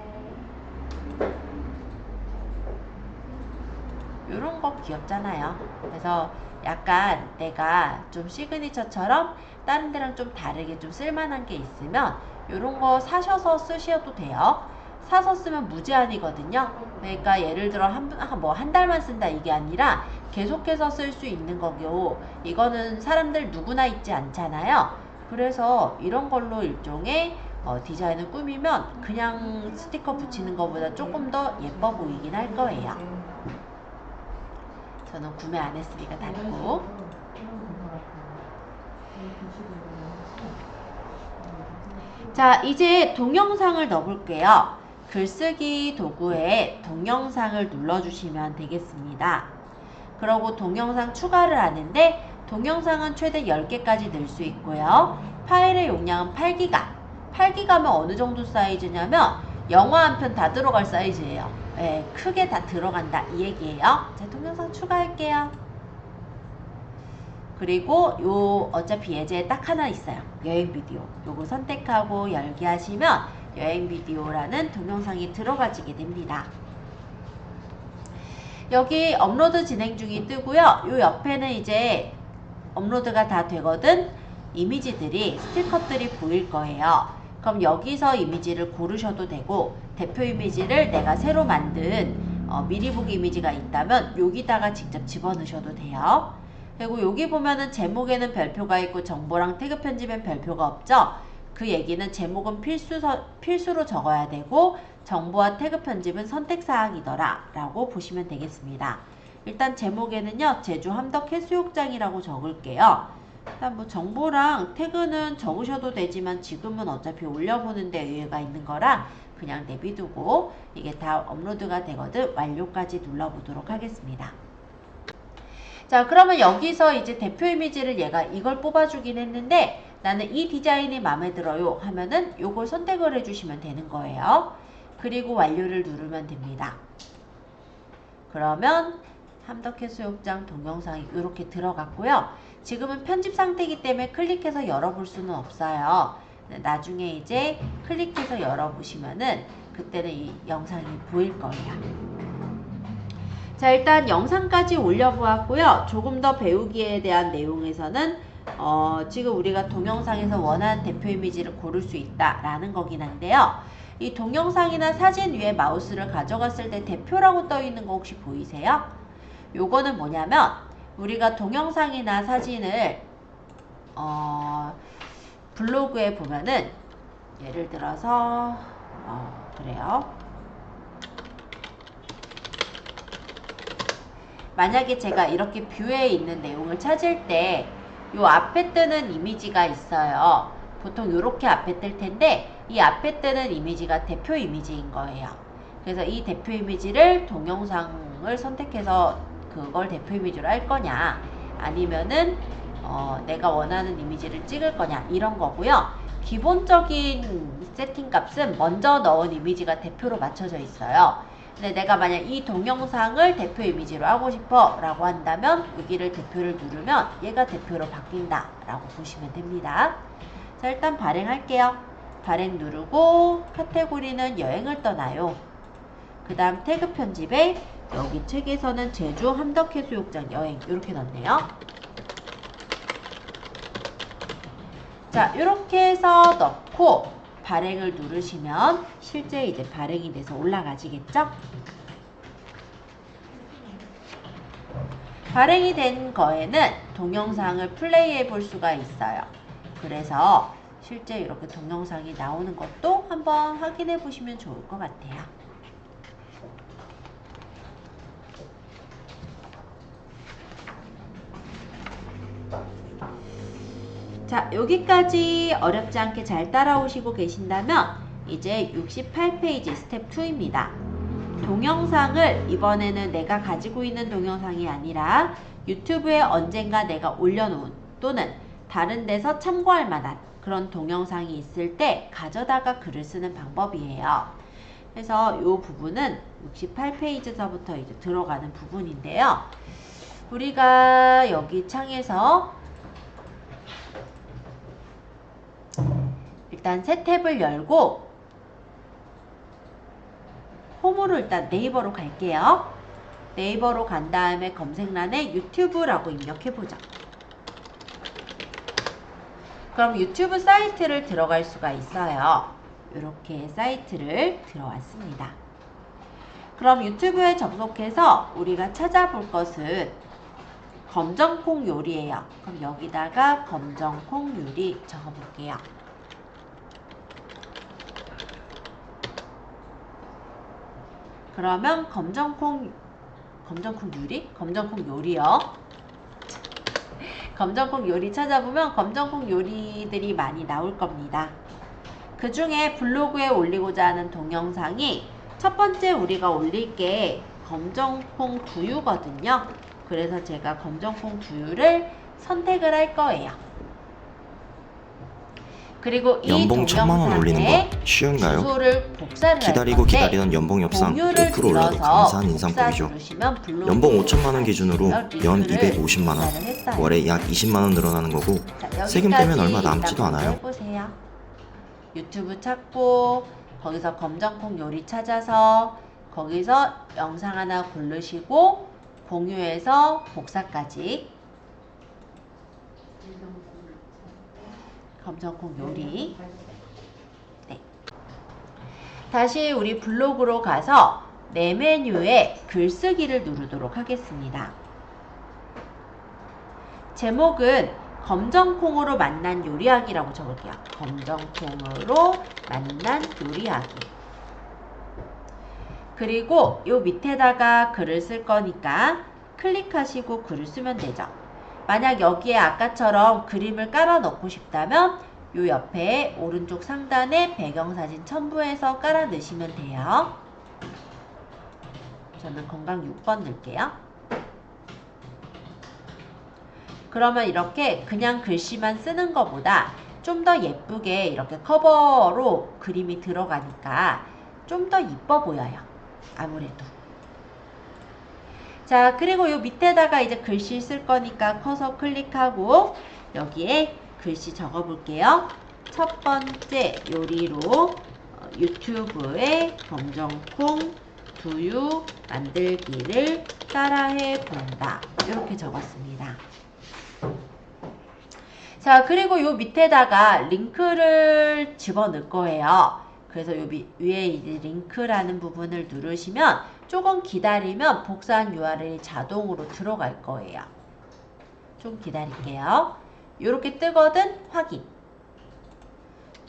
요런 거 귀엽잖아요. 그래서 약간 내가 좀 시그니처처럼 다른 데랑 좀 다르게 좀 쓸만한 게 있으면 요런 거 사셔서 쓰셔도 돼요. 사서 쓰면 무제한이거든요. 그러니까 예를 들어 한 달만 쓴다 이게 아니라 계속해서 쓸 수 있는 거고, 이거는 사람들 누구나 있지 않잖아요. 그래서 이런 걸로 일종의 디자인을 꾸미면 그냥 스티커 붙이는 것보다 조금 더 예뻐 보이긴 할 거예요. 저는 구매 안 했으니까 닫고. 자, 이제 동영상을 넣어볼게요. 글쓰기 도구에 동영상을 눌러주시면 되겠습니다. 그리고 동영상 추가를 하는데 동영상은 최대 10개까지 넣을 수 있고요. 파일의 용량은 8기가. 8기가면 어느 정도 사이즈냐면 영화 한 편 다 들어갈 사이즈예요. 네, 크게 다 들어간다 이 얘기예요. 자, 동영상 추가할게요. 그리고 요 어차피 예제에 딱 하나 있어요. 여행 비디오. 요거 선택하고 열기 하시면 여행 비디오라는 동영상이 들어가지게 됩니다. 여기 업로드 진행 중이 뜨고요. 요 옆에는 이제 업로드가 다 되거든 이미지들이, 스티커들이 보일 거예요. 그럼 여기서 이미지를 고르셔도 되고, 대표 이미지를 내가 새로 만든 미리 보기 이미지가 있다면 여기다가 직접 집어넣으셔도 돼요. 그리고 여기 보면은 제목에는 별표가 있고 정보랑 태그 편집엔 별표가 없죠. 그 얘기는 제목은 필수로 적어야 되고 정보와 태그 편집은 선택사항이더라 라고 보시면 되겠습니다. 일단 제목에는요, 제주 함덕 해수욕장이라고 적을게요. 일단 뭐 정보랑 태그는 적으셔도 되지만 지금은 어차피 올려보는 데 의의가 있는 거라 그냥 내비두고 이게 다 업로드가 되거든 완료까지 눌러보도록 하겠습니다. 자, 그러면 여기서 이제 대표 이미지를 얘가 이걸 뽑아주긴 했는데 나는 이 디자인이 마음에 들어요 하면은 요걸 선택을 해주시면 되는 거예요. 그리고 완료를 누르면 됩니다. 그러면 함덕해수욕장 동영상이 이렇게 들어갔고요. 지금은 편집 상태이기 때문에 클릭해서 열어볼 수는 없어요. 나중에 이제 클릭해서 열어보시면은 그때는 이 영상이 보일 거예요. 자, 일단 영상까지 올려보았고요. 조금 더 배우기에 대한 내용에서는 지금 우리가 동영상에서 원하는 대표 이미지를 고를 수 있다라는 거긴 한데요. 이 동영상이나 사진 위에 마우스를 가져갔을 때 대표라고 떠 있는 거 혹시 보이세요? 요거는 뭐냐면 우리가 동영상이나 사진을 블로그에 보면은 예를 들어서 그래요. 만약에 제가 이렇게 뷰에 있는 내용을 찾을 때 요 앞에 뜨는 이미지가 있어요. 보통 요렇게 앞에 뜰 텐데 이 앞에 뜨는 이미지가 대표 이미지인 거예요. 그래서 이 대표 이미지를 동영상을 선택해서 그걸 대표 이미지로 할 거냐 아니면은 내가 원하는 이미지를 찍을 거냐 이런 거고요. 기본적인 세팅 값은 먼저 넣은 이미지가 대표로 맞춰져 있어요. 근데 내가 만약 이 동영상을 대표 이미지로 하고 싶어 라고 한다면 여기를 대표를 누르면 얘가 대표로 바뀐다 라고 보시면 됩니다. 자, 일단 발행할게요. 발행 누르고 카테고리는 여행을 떠나요. 그 다음 태그 편집에 여기 책에서는 제주 함덕해수욕장 여행 이렇게 넣네요. 자, 이렇게 해서 넣고 발행을 누르시면 실제 이제 발행이 돼서 올라가지겠죠? 발행이 된 거에는 동영상을 플레이해 볼 수가 있어요. 그래서 실제 이렇게 동영상이 나오는 것도 한번 확인해 보시면 좋을 것 같아요. 자, 여기까지 어렵지 않게 잘 따라오시고 계신다면 이제 68페이지 스텝 2입니다. 동영상을 이번에는 내가 가지고 있는 동영상이 아니라 유튜브에 언젠가 내가 올려놓은 또는 다른 데서 참고할 만한 그런 동영상이 있을 때 가져다가 글을 쓰는 방법이에요. 그래서 이 부분은 68페이지서부터 이제 들어가는 부분인데요. 우리가 여기 창에서 일단 새 탭을 열고 홈으로 일단 네이버로 갈게요. 네이버로 간 다음에 검색란에 유튜브라고 입력해보죠. 그럼 유튜브 사이트를 들어갈 수가 있어요. 이렇게 사이트를 들어왔습니다. 그럼 유튜브에 접속해서 우리가 찾아볼 것은 검정콩 요리예요. 그럼 여기다가 검정콩 요리 적어볼게요. 그러면 검정콩 요리요. 검정콩 요리 찾아보면 검정콩 요리들이 많이 나올 겁니다. 그 중에 블로그에 올리고자 하는 동영상이 첫 번째 우리가 올릴 게 검정콩 두유거든요. 그래서 제가 검정콩 두유를 선택을 할 거예요. 그리고 이 연봉 1000만원 올리는 거 쉬운가요? 주소를 복사를 기다리고 할 건데 기다리던 연봉 협상 공유를 5% 올라도 눌러서 감사한 인상폭이죠. 누르시면 블로그 연봉 5천만원 기준으로 연 리스트를 250만원, 복사를 했어요. 월에 약 20만원 늘어나는 거고 자, 세금 빼면 얼마 여기까지 남지도 일단 않아요. 해보세요. 유튜브 찾고 거기서 검정콩 요리 찾아서 거기서 영상 하나 고르시고 공유해서 복사까지 검정콩 요리. 네. 다시 우리 블로그로 가서 내 메뉴에 글쓰기를 누르도록 하겠습니다. 제목은 검정콩으로 만난 요리하기라고 적을게요. 검정콩으로 만난 요리하기. 그리고 요 밑에다가 글을 쓸 거니까 클릭하시고 글을 쓰면 되죠. 만약 여기에 아까처럼 그림을 깔아 넣고 싶다면 요 옆에 오른쪽 상단에 배경사진 첨부해서 깔아 넣으시면 돼요. 저는 건강 6번 넣을게요. 그러면 이렇게 그냥 글씨만 쓰는 것보다 좀 더 예쁘게 이렇게 커버로 그림이 들어가니까 좀 더 이뻐 보여요. 아무래도. 자, 그리고 요 밑에다가 이제 글씨 쓸 거니까 커서 클릭하고 여기에 글씨 적어 볼게요. 첫 번째 요리로 유튜브에 검정콩 두유 만들기를 따라해 본다. 이렇게 적었습니다. 자, 그리고 요 밑에다가 링크를 집어넣을 거예요. 그래서 요 위에 이제 링크라는 부분을 누르시면 조금 기다리면 복사한 URL이 자동으로 들어갈 거예요. 좀 기다릴게요. 요렇게 뜨거든 확인.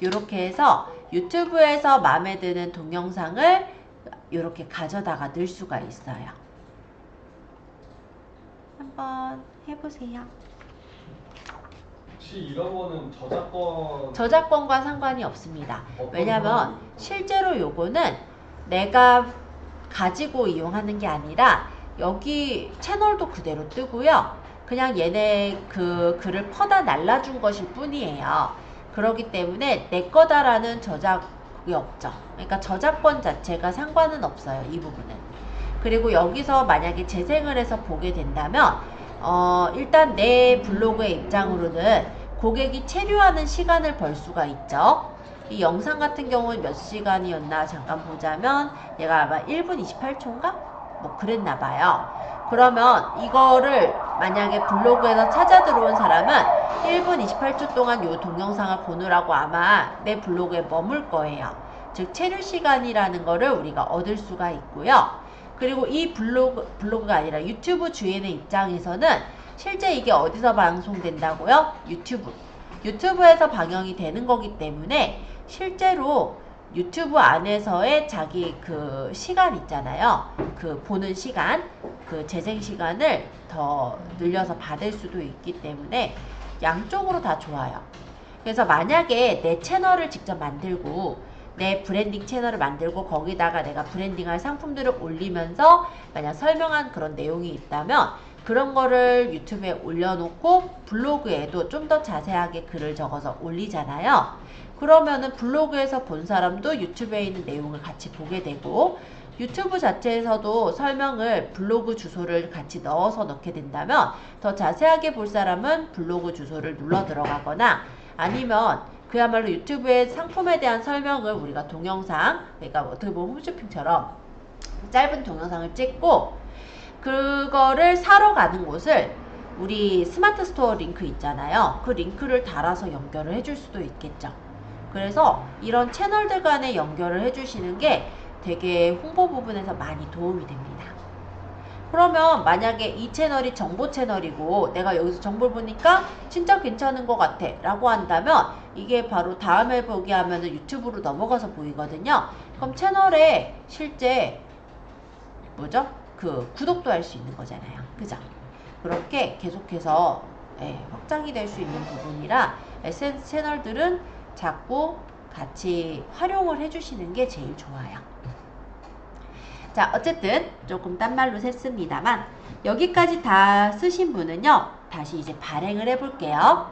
요렇게 해서 유튜브에서 마음에 드는 동영상을 요렇게 가져다가 넣을 수가 있어요. 한번 해보세요. 혹시 이런 거는 저작권과 상관이 없습니다. 어떤 왜냐면 상관이 있나요? 실제로 요거는 내가 가지고 이용하는 게 아니라 여기 채널도 그대로 뜨고요. 그냥 얘네 그 글을 퍼다 날라준 것일 뿐이에요. 그렇기 때문에 내 거다라는 저작이 없죠. 그러니까 저작권 자체가 상관은 없어요. 이 부분은. 그리고 여기서 만약에 재생을 해서 보게 된다면 일단 내 블로그의 입장으로는 고객이 체류하는 시간을 벌 수가 있죠. 이 영상 같은 경우는 몇 시간이었나 잠깐 보자면 얘가 아마 1분 28초인가? 뭐 그랬나 봐요. 그러면 이거를 만약에 블로그에서 찾아 들어온 사람은 1분 28초 동안 이 동영상을 보느라고 아마 내 블로그에 머물 거예요. 즉 체류 시간이라는 거를 우리가 얻을 수가 있고요. 그리고 이 블로그가 아니라 유튜브 주인의 입장에서는 실제 이게 어디서 방송된다고요? 유튜브에서 방영이 되는 거기 때문에 실제로 유튜브 안에서의 자기 그 시간 있잖아요. 그 보는 시간, 그 재생 시간을 더 늘려서 받을 수도 있기 때문에 양쪽으로 다 좋아요. 그래서 만약에 내 채널을 직접 만들고 내 브랜딩 채널을 만들고 거기다가 내가 브랜딩할 상품들을 올리면서 만약 설명한 그런 내용이 있다면 그런 거를 유튜브에 올려놓고 블로그에도 좀 더 자세하게 글을 적어서 올리잖아요. 그러면은 블로그에서 본 사람도 유튜브에 있는 내용을 같이 보게 되고 유튜브 자체에서도 설명을 블로그 주소를 같이 넣어서 넣게 된다면 더 자세하게 볼 사람은 블로그 주소를 눌러 들어가거나 아니면 그야말로 유튜브의 상품에 대한 설명을 우리가 동영상, 그러니까 어떻게 보면 홈쇼핑처럼 짧은 동영상을 찍고 그거를 사러 가는 곳을 우리 스마트 스토어 링크 있잖아요. 그 링크를 달아서 연결을 해줄 수도 있겠죠. 그래서 이런 채널들 간에 연결을 해주시는 게 되게 홍보 부분에서 많이 도움이 됩니다. 그러면 만약에 이 채널이 정보 채널이고 내가 여기서 정보를 보니까 진짜 괜찮은 것 같아 라고 한다면 이게 바로 다음에 보기 하면은 유튜브로 넘어가서 보이거든요. 그럼 채널에 실제 뭐죠? 그 구독도 할 수 있는 거잖아요. 그죠? 그렇게 계속해서 확장이 될 수 있는 부분이라 SNS 채널들은 자꾸 같이 활용을 해주시는 게 제일 좋아요. 자, 어쨌든 조금 딴 말로 샜습니다만 여기까지 다 쓰신 분은요. 다시 이제 발행을 해볼게요.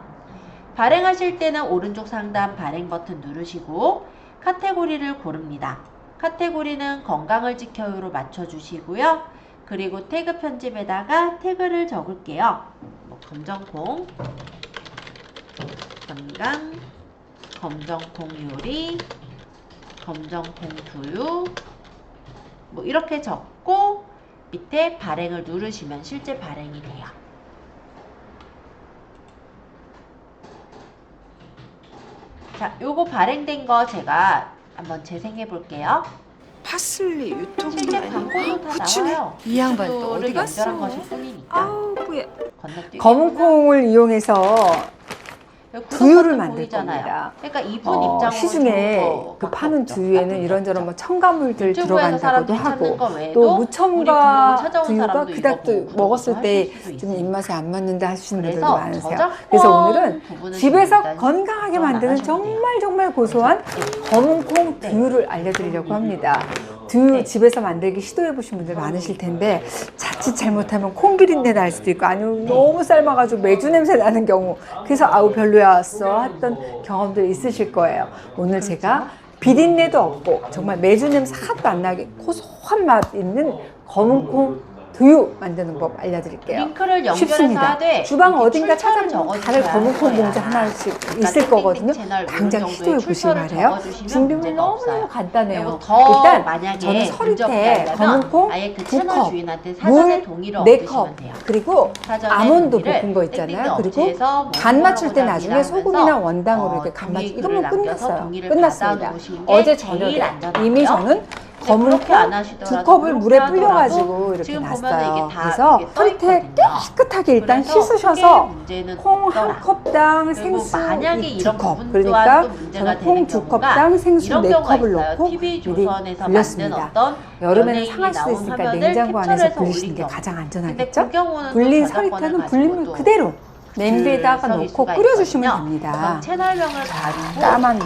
발행하실 때는 오른쪽 상단 발행 버튼 누르시고 카테고리를 고릅니다. 카테고리는 건강을 지켜요로 맞춰주시고요. 그리고 태그 편집에다가 태그를 적을게요. 뭐 검정콩, 건강, 검정콩 요리, 검정콩 두유 뭐 이렇게 적고 밑에 발행을 누르시면 실제 발행이 돼요. 자, 요거 발행된 거 제가 한번 재생해 볼게요. 파슬리 실제 유통기한이 광고도 다 부추네. 나와요. 이 양반 또 주소를 어디 갔어? 연결한 것일 뿐이니까 아우 뭐야. 건너뛰기 검은콩을 이용해서 두유를 만들 겁니다. 그러니까 이분 입장으로 시중에 그 파는 두유에는 이런저런 뭐 첨가물들 들어간다고도 하고 또 무첨가 두유가 그닥 또 먹었을 때 좀 입맛에 안 맞는다 하시는 분들도 많으세요. 그래서 오늘은 집에서 건강하게 만드는 정말 고소한 검은콩 두유를 알려드리려고 합니다. 두유 집에서 만들기 시도해 보신 분들 많으실 텐데 자칫 잘못하면 콩비린내 날 수도 있고 아니면 너무 삶아가지고 매주 냄새 나는 경우, 그래서 아우 별로였어 했던 경험들 있으실 거예요. 오늘 제가 비린내도 없고 정말 매주 냄새 하나도 안 나게 고소한 맛 있는 검은콩 두유 만드는 법 알려드릴게요. 링크를 쉽습니다. 하되 주방 어딘가 찾아보면 다들 검은콩 봉지 하나씩 있을 거거든요. 당장 시도해 보시기 바래요. 준비물 너무너무 간단해요. 일단 저는 서리 때 검은콩 2컵, 물 4컵, 그리고 아몬드 볶은 거 있잖아요. 그리고 간 맞출 때 나중에 소금이나 원당으로 이렇게 간 맞추, 이거면 끝났습니다. 어제 저녁에 이미 저는 검은콩 2컵을 물에 불려가지고 이렇게 놨어요. 그래서 서리태 깨끗하게 일단 씻으셔서 콩 1컵당 생수 2컵, 그러니까 저는 콩 2컵당 생수 4컵을 넣고 미리 불렸습니다. 여름에는 상할 수도 있으니까 냉장고 안에서 불리시는 게 가장 안전하겠죠? 불린 서리태는 불린 물 그대로 냄비에다가 넣고 끓여주시면 됩니다. 채널명을 가리고 까만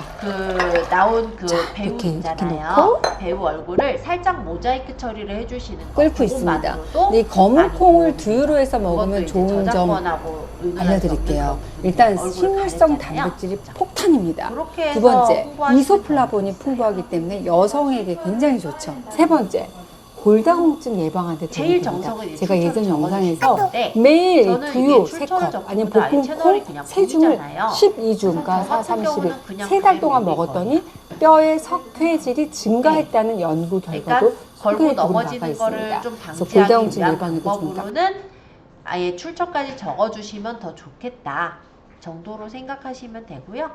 나온 배우 이렇게 있잖아요. 놓고 배우 얼굴을 살짝 모자이크 처리를 해주시는 거. 끓고 있습니다. 이 검은 콩을 두유로 해서 먹으면 좋은 점 알려드릴게요. 일단 식물성 단백질이 폭탄입니다. 두 번째, 이소플라본이 풍부하기 때문에 여성에게 굉장히 좋죠. 세 번째, 골다공증 예방하는 데 도움이 됩니다. 제가 예전 영상에서 매일 두유 3컵 아니면 볶은 콩 3줌을 12주, 그러니까 4, 30일 3달 동안 먹었더니 뼈의 석회질이 증가했다는 연구 결과도 걸고 넘어지는 거를 좀 방지하기 위한 방법으로는 아예 출처까지 적어주시면 더 좋겠다 정도로 생각하시면 되고요.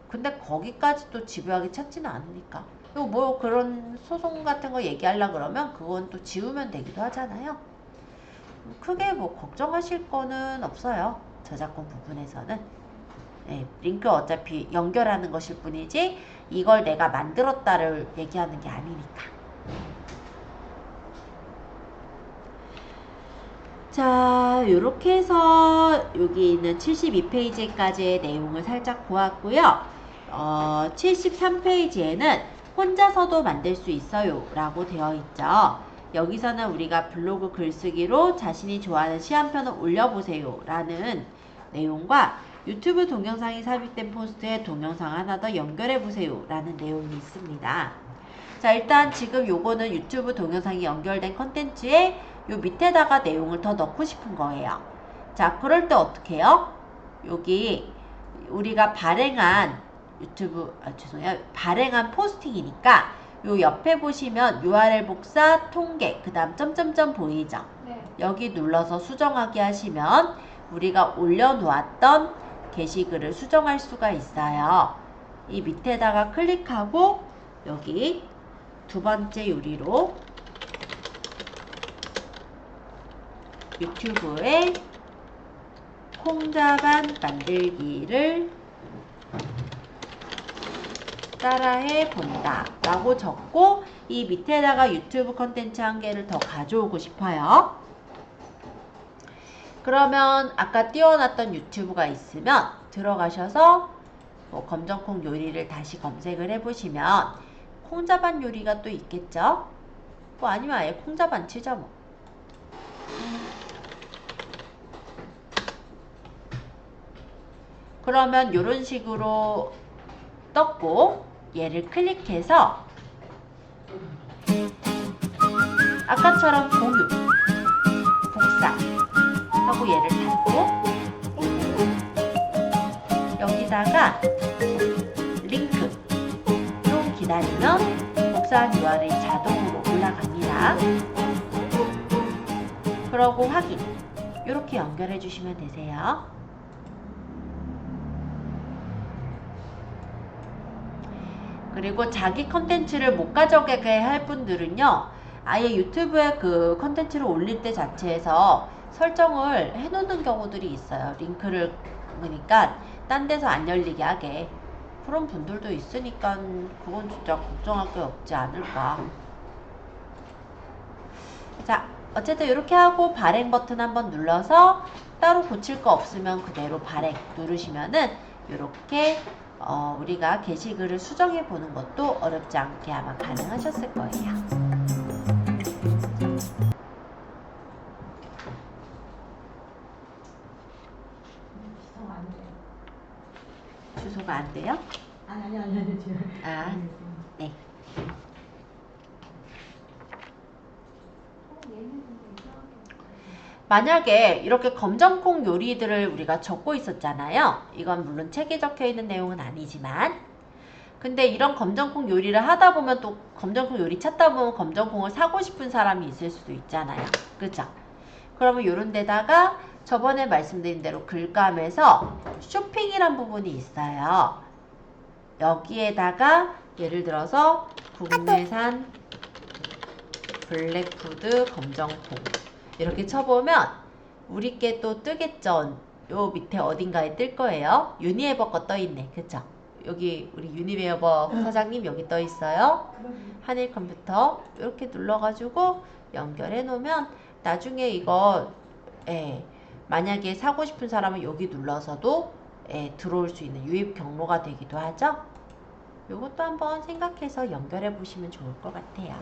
근데 거기까지 또 집요하게 찾지는 않으니까 또 뭐 그런 소송 같은 거 얘기하려고 그러면 그건 또 지우면 되기도 하잖아요. 크게 뭐 걱정하실 거는 없어요. 저작권 부분에서는. 네, 링크 어차피 연결하는 것일 뿐이지 이걸 내가 만들었다를 얘기하는 게 아니니까. 자, 요렇게 해서 여기 있는 72페이지까지의 내용을 살짝 보았고요. 73페이지에는 혼자서도 만들 수 있어요 라고 되어 있죠. 여기서는 우리가 블로그 글쓰기로 자신이 좋아하는 시 한 편을 올려보세요 라는 내용과 유튜브 동영상이 삽입된 포스트에 동영상 하나 더 연결해보세요 라는 내용이 있습니다. 자, 일단 지금 요거는 유튜브 동영상이 연결된 컨텐츠에 요 밑에다가 내용을 더 넣고 싶은 거예요. 자, 그럴 때 어떻게 해요? 여기 우리가 발행한 발행한 포스팅이니까 요 옆에 보시면 URL 복사, 통계, 그 다음 점점점 보이죠? 네. 여기 눌러서 수정하기 하시면 우리가 올려놓았던 게시글을 수정할 수가 있어요. 이 밑에다가 클릭하고 여기 두 번째 요리로 유튜브에 콩자반 만들기를 따라해 본다 라고 적고 이 밑에다가 유튜브 컨텐츠 한 개를 더 가져오고 싶어요. 그러면 아까 띄워놨던 유튜브가 있으면 들어가셔서 뭐 검정콩 요리를 다시 검색을 해보시면 콩자반 요리가 또 있겠죠. 뭐 아니면 아예 콩자반 치죠 뭐. 그러면 이런 식으로 떴고 얘를 클릭해서 아까처럼 공유, 복사 하고 얘를 닫고 여기다가 링크 좀 기다리면 복사한 URL이 자동으로 올라갑니다. 그러고 확인, 이렇게 연결해 주시면 되세요. 그리고 자기 컨텐츠를 못 가져가게 할 분들은요, 아예 유튜브에 그 컨텐츠를 올릴 때 자체에서 설정을 해놓는 경우들이 있어요. 링크를, 그러니까 딴 데서 안 열리게 하게. 그런 분들도 있으니까 그건 진짜 걱정할 게 없지 않을까. 자, 어쨌든 이렇게 하고 발행 버튼 한번 눌러서 따로 고칠 거 없으면 그대로 발행 누르시면은 이렇게 우리가 게시글을 수정해 보는 것도 어렵지 않게 아마 가능하셨을 거예요. 주소가 안 돼요? 아니. 아, 네. 만약에 이렇게 검정콩 요리들을 우리가 적고 있었잖아요. 이건 물론 책에 적혀 있는 내용은 아니지만, 근데 이런 검정콩 요리를 하다 보면 또 검정콩 요리 찾다 보면 검정콩을 사고 싶은 사람이 있을 수도 있잖아요. 그죠? 그러면 요런 데다가 저번에 말씀드린 대로 글감에서 쇼핑이란 부분이 있어요. 여기에다가 예를 들어서 국내산 블랙푸드 검정콩 이렇게 쳐보면 우리께 또 뜨겠죠. 요 밑에 어딘가에 뜰 거예요. 유니에버 거 떠있네. 그쵸? 여기 우리 유니웨버 사장님 여기 떠있어요. 한일컴퓨터 이렇게 눌러가지고 연결해 놓으면 나중에 이거 만약에 사고 싶은 사람은 여기 눌러서도 들어올 수 있는 유입 경로가 되기도 하죠. 요것도 한번 생각해서 연결해 보시면 좋을 것 같아요.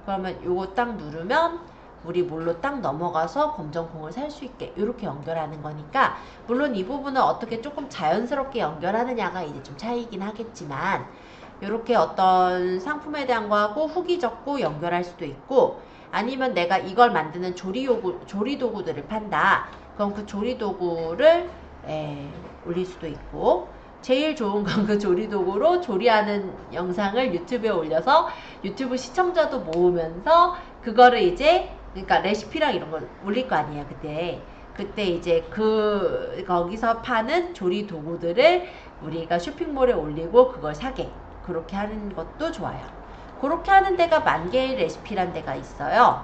그러면 요거 딱 누르면 우리 몰로 딱 넘어가서 검정콩을 살 수 있게 이렇게 연결하는 거니까, 물론 이 부분은 어떻게 조금 자연스럽게 연결하느냐가 이제 좀 차이긴 하겠지만, 이렇게 어떤 상품에 대한 거하고 후기 적고 연결할 수도 있고, 아니면 내가 이걸 만드는 조리도구들을 판다. 그럼 그 조리도구를 올릴 수도 있고, 제일 좋은 건 그 조리도구로 조리하는 영상을 유튜브에 올려서 유튜브 시청자도 모으면서 그거를 이제 그러니까 레시피랑 이런 걸 올릴 거 아니에요. 그때 이제 거기서 파는 조리 도구들을 우리가 쇼핑몰에 올리고 그걸 사게, 그렇게 하는 것도 좋아요. 그렇게 하는 데가 만개의 레시피란 데가 있어요.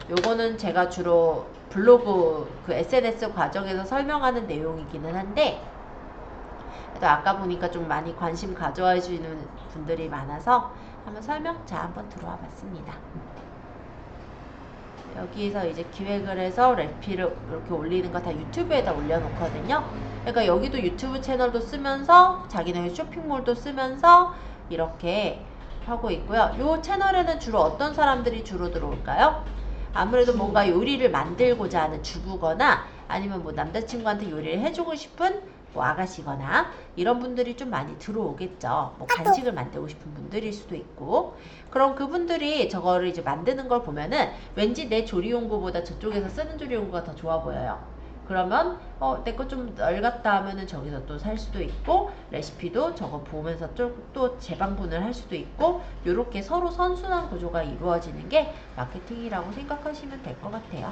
요거는 제가 주로 블로그 그 SNS 과정에서 설명하는 내용이기는 한데, 아까 보니까 좀 많이 관심 가져와 주시는 분들이 많아서 한번 설명자 한번 들어와 봤습니다. 여기에서 이제 기획을 해서 레시피를 이렇게 올리는 거 다 유튜브에다 올려놓거든요. 그러니까 여기도 유튜브 채널도 쓰면서 자기네 쇼핑몰도 쓰면서 이렇게 하고 있고요. 이 채널에는 주로 어떤 사람들이 주로 들어올까요? 아무래도 뭔가 요리를 만들고자 하는 주부거나 아니면 뭐 남자친구한테 요리를 해주고 싶은 뭐 아가씨거나 이런 분들이 좀 많이 들어오겠죠. 뭐 간식을 만들고 싶은 분들일 수도 있고, 그럼 그분들이 저거를 이제 만드는 걸 보면은 왠지 내 조리용구보다 저쪽에서 쓰는 조리용구가 더 좋아 보여요. 그러면 내 거 좀 널갔다 하면은 저기서 또 살 수도 있고, 레시피도 저거 보면서 또 재방문을 할 수도 있고, 요렇게 서로 선순환 구조가 이루어지는 게 마케팅이라고 생각하시면 될 것 같아요.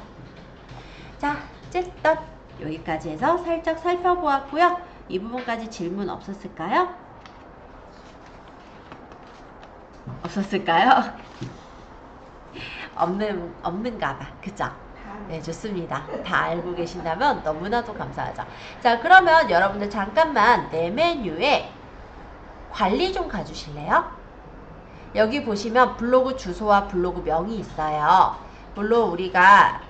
자, 어쨌든 여기까지 해서 살짝 살펴보았고요. 이 부분까지 질문 없었을까요? 없었을까요? 없는가 봐. 그죠? 네, 좋습니다. 다 알고 계신다면 너무나도 감사하죠. 자, 그러면 여러분들 잠깐만 내 메뉴에 관리 좀 가주실래요? 여기 보시면 블로그 주소와 블로그 명이 있어요. 물론 우리가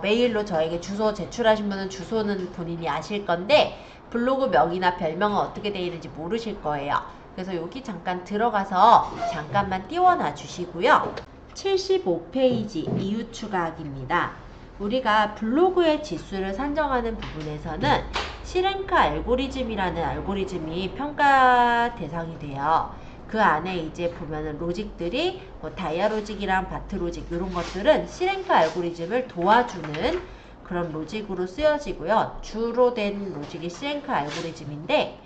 메일로 저에게 주소 제출하신 분은 주소는 본인이 아실 건데 블로그 명이나 별명은 어떻게 되어 있는지 모르실 거예요. 그래서 여기 잠깐 들어가서 잠깐만 띄워놔 주시고요. 75페이지 이유 추가하기입니다. 우리가 블로그의 지수를 산정하는 부분에서는 시랭크 알고리즘이라는 알고리즘이 평가 대상이 돼요. 그 안에 이제 보면은 로직들이 뭐 다이아 로직이랑 바트 로직 이런 것들은 시랭크 알고리즘을 도와주는 그런 로직으로 쓰여지고요. 주로 된 로직이 시랭크 알고리즘인데,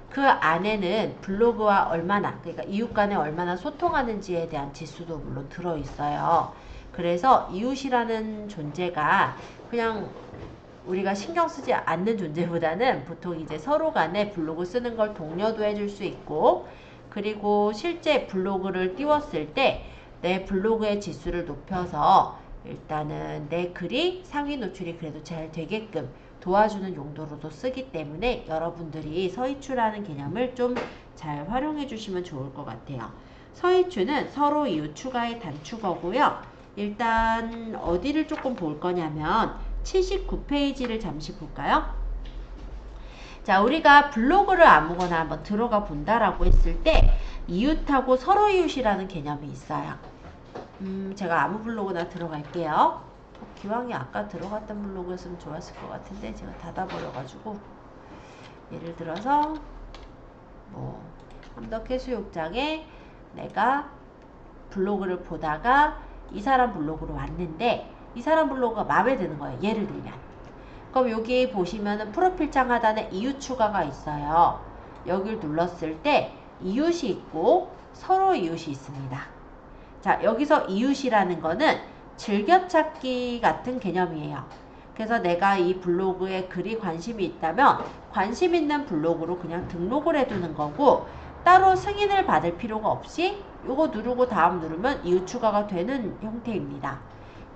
그 안에는 블로그와 얼마나, 그러니까 이웃 간에 얼마나 소통하는지에 대한 지수도 물론 들어있어요. 그래서 이웃이라는 존재가 그냥 우리가 신경 쓰지 않는 존재보다는 보통 이제 서로 간에 블로그 쓰는 걸 독려도 해줄 수 있고, 그리고 실제 블로그를 띄웠을 때 내 블로그의 지수를 높여서 일단은 내 글이 상위 노출이 그래도 잘 되게끔 도와주는 용도로도 쓰기 때문에 여러분들이 서이추라는 개념을 좀 잘 활용해 주시면 좋을 것 같아요. 서이추는 서로 이유 추가의 단축어고요. 일단 어디를 조금 볼 거냐면 79페이지를 잠시 볼까요? 자, 우리가 블로그를 아무거나 한번 들어가 본다라고 했을 때 이웃하고 서로 이웃이라는 개념이 있어요. 제가 아무 블로그나 들어갈게요. 기왕이 아까 들어갔던 블로그였으면 좋았을 것 같은데 제가 닫아버려가지고, 예를 들어서 뭐 함덕해수욕장에 내가 블로그를 보다가 이 사람 블로그로 왔는데 이 사람 블로그가 마음에 드는 거예요. 예를 들면 그럼 여기 보시면은 프로필창 하단에 이웃 추가가 있어요. 여기를 눌렀을 때 이웃이 있고 서로 이웃이 있습니다. 자, 여기서 이웃이라는 거는 즐겨찾기 같은 개념이에요. 그래서 내가 이 블로그에 글이 관심이 있다면 관심 있는 블로그로 그냥 등록을 해두는 거고, 따로 승인을 받을 필요가 없이 이거 누르고 다음 누르면 이웃 추가가 되는 형태입니다.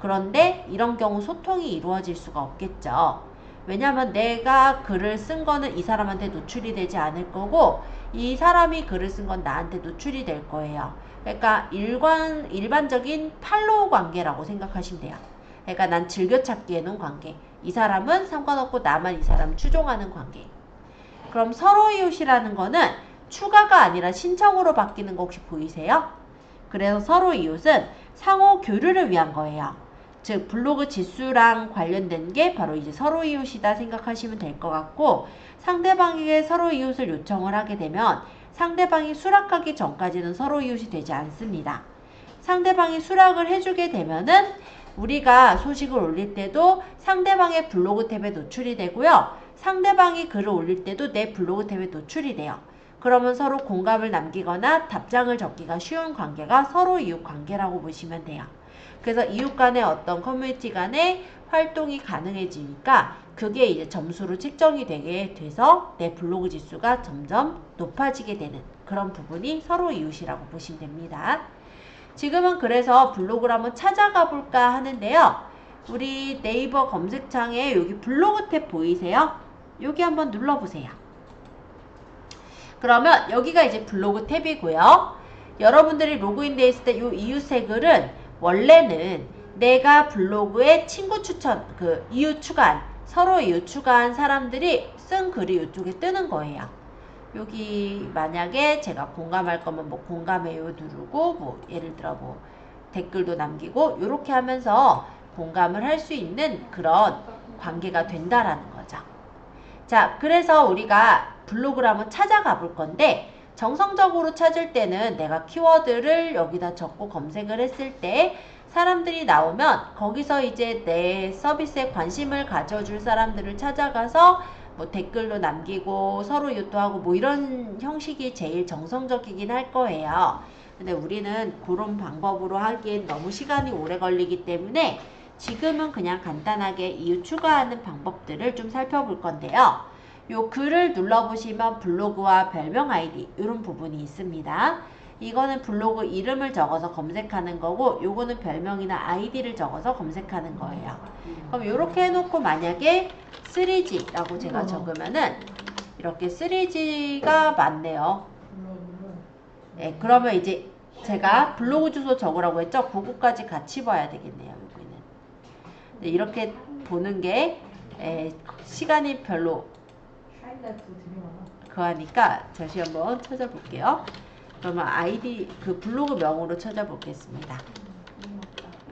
그런데 이런 경우 소통이 이루어질 수가 없겠죠. 왜냐하면 내가 글을 쓴 거는 이 사람한테 노출이 되지 않을 거고, 이 사람이 글을 쓴 건 나한테 노출이 될 거예요. 그러니까 일반적인 팔로우 관계라고 생각하시면 돼요. 그러니까 난 즐겨찾기 해놓은 관계, 이 사람은 상관없고 나만 이 사람 추종하는 관계. 그럼 서로 이웃이라는 거는 추가가 아니라 신청으로 바뀌는 거 혹시 보이세요? 그래서 서로 이웃은 상호 교류를 위한 거예요. 즉 블로그 지수랑 관련된 게 바로 이제 서로 이웃이다 생각하시면 될 것 같고, 상대방에게 서로 이웃을 요청을 하게 되면 상대방이 수락하기 전까지는 서로 이웃이 되지 않습니다. 상대방이 수락을 해주게 되면은 우리가 소식을 올릴 때도 상대방의 블로그 탭에 노출이 되고요. 상대방이 글을 올릴 때도 내 블로그 탭에 노출이 돼요. 그러면 서로 공감을 남기거나 답장을 적기가 쉬운 관계가 서로 이웃 관계라고 보시면 돼요. 그래서 이웃 간의 어떤 커뮤니티 간의 활동이 가능해지니까 그게 이제 점수로 측정이 되게 돼서 내 블로그 지수가 점점 높아지게 되는 그런 부분이 서로 이웃이라고 보시면 됩니다. 지금은 그래서 블로그를 한번 찾아가 볼까 하는데요. 우리 네이버 검색창에 여기 블로그 탭 보이세요? 여기 한번 눌러보세요. 그러면 여기가 이제 블로그 탭이고요. 여러분들이 로그인 돼 있을 때 이 이웃의 글은 원래는 내가 블로그에 친구 추천, 이웃 추가한, 서로 이웃 추가한 사람들이 쓴 글이 이쪽에 뜨는 거예요. 여기 만약에 제가 공감할 거면 뭐 공감해요 누르고, 뭐 예를 들어 뭐 댓글도 남기고 이렇게 하면서 공감을 할 수 있는 그런 관계가 된다라는 거죠. 자, 그래서 우리가 블로그를 한번 찾아가 볼 건데, 정성적으로 찾을 때는 내가 키워드를 여기다 적고 검색을 했을 때 사람들이 나오면 거기서 이제 내 서비스에 관심을 가져줄 사람들을 찾아가서 뭐 댓글도 남기고 서로 유도하고 뭐 이런 형식이 제일 정성적이긴 할 거예요. 근데 우리는 그런 방법으로 하기엔 너무 시간이 오래 걸리기 때문에 지금은 그냥 간단하게 이웃 추가하는 방법들을 좀 살펴볼 건데요. 요 글을 눌러보시면 블로그와 별명 아이디 이런 부분이 있습니다. 이거는 블로그 이름을 적어서 검색하는 거고, 요거는 별명이나 아이디를 적어서 검색하는 거예요. 그럼 이렇게 해놓고 만약에 3G라고 제가 적으면은 이렇게 3G가 맞네요. 네, 그러면 이제 제가 블로그 주소 적으라고 했죠? 그거까지 같이 봐야 되겠네요. 여기는. 네, 이렇게 보는 게 시간이 별로 그하니까 다시 한번 찾아볼게요. 그러면 아이디 블로그 명으로 찾아보겠습니다.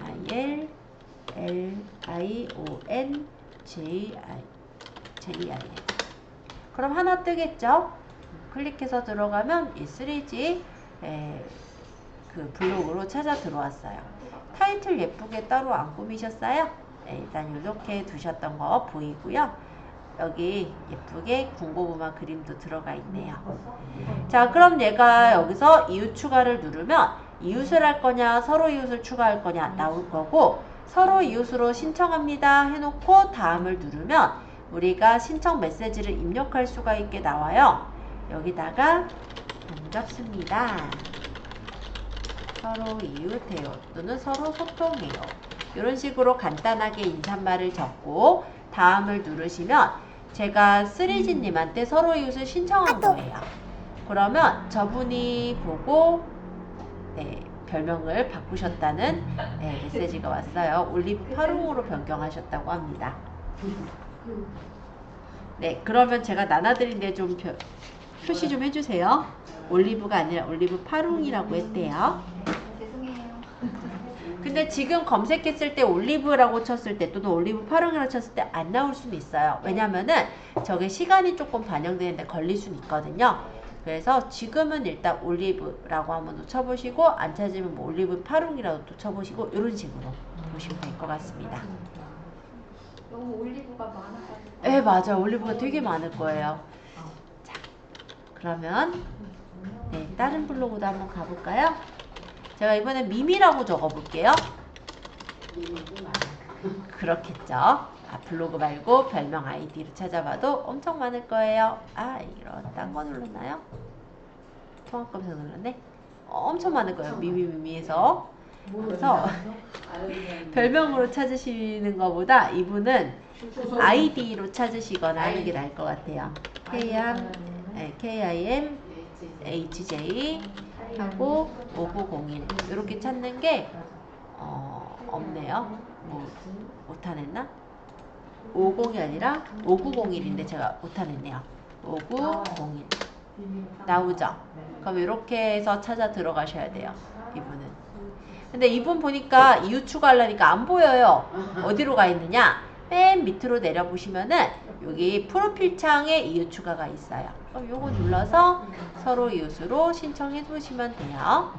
ILLIONJIN. 그럼 하나 뜨겠죠? 클릭해서 들어가면 이 3G 그 블로그로 찾아 들어왔어요. 타이틀 예쁘게 따로 안 꾸미셨어요? 네, 일단 이렇게 두셨던 거 보이고요. 여기 예쁘게 군고구마 그림도 들어가 있네요. 자, 그럼 얘가 여기서 이웃 추가를 누르면 이웃을 할 거냐 서로 이웃을 추가할 거냐 나올 거고, 서로 이웃으로 신청합니다 해놓고 다음을 누르면 우리가 신청 메시지를 입력할 수가 있게 나와요. 여기다가 반갑습니다, 서로 이웃해요 또는 서로 소통해요 이런 식으로 간단하게 인사말을 적고 다음을 누르시면 제가 3G님한테 서로 이웃을 신청한 거예요. 그러면 저분이 보고 네, 별명을 바꾸셨다는 네, 메시지가 왔어요. 올리브 파룽으로 변경하셨다고 합니다. 네, 그러면 제가 나눠드린데 좀 표시 좀 해주세요. 올리브가 아니라 올리브 파룽이라고 했대요. 죄송해요. 근데 지금 검색했을 때 올리브라고 쳤을 때 또는 올리브 파룽이라고 쳤을 때 안 나올 수는 있어요. 왜냐면은 저게 시간이 조금 반영되는데 걸릴 수는 있거든요. 그래서 지금은 일단 올리브라고 한번 또 쳐보시고 안 찾으면 뭐 올리브 파룽이라도 또 쳐보시고 이런 식으로 보시면 될 것 같습니다. 너무 올리브가 많아가지고. 네, 맞아요. 올리브가 되게 많을 거예요. 자, 그러면 네, 다른 블로그도 한번 가볼까요? 제가 이번엔 미미라고 적어볼게요. 그렇겠죠. 아, 블로그 말고 별명 아이디로 찾아봐도 엄청 많을 거예요. 아, 이런 딴 거 눌렀나요? 통합 검색 눌렀네. 엄청 많을 거예요. 미미미미에서. 그래서 별명으로 찾으시는 것보다 이분은 아이디로 찾으시거나 하는 게 나을 것 같아요. KIMHJ 하고 5901 이렇게 찾는 게 없네요. 뭐 오타냈나? 50이 아니라 5901인데 제가 오타냈네요. 5901 나오죠? 그럼 이렇게 해서 찾아 들어가셔야 돼요. 이분은. 근데 이분 보니까 이웃 추가하려니까 안 보여요. 어디로 가 있느냐? 맨 밑으로 내려보시면은 여기 프로필 창에 이웃 추가가 있어요. 그럼 요거 눌러서 서로 이웃으로 신청해 보시면 돼요.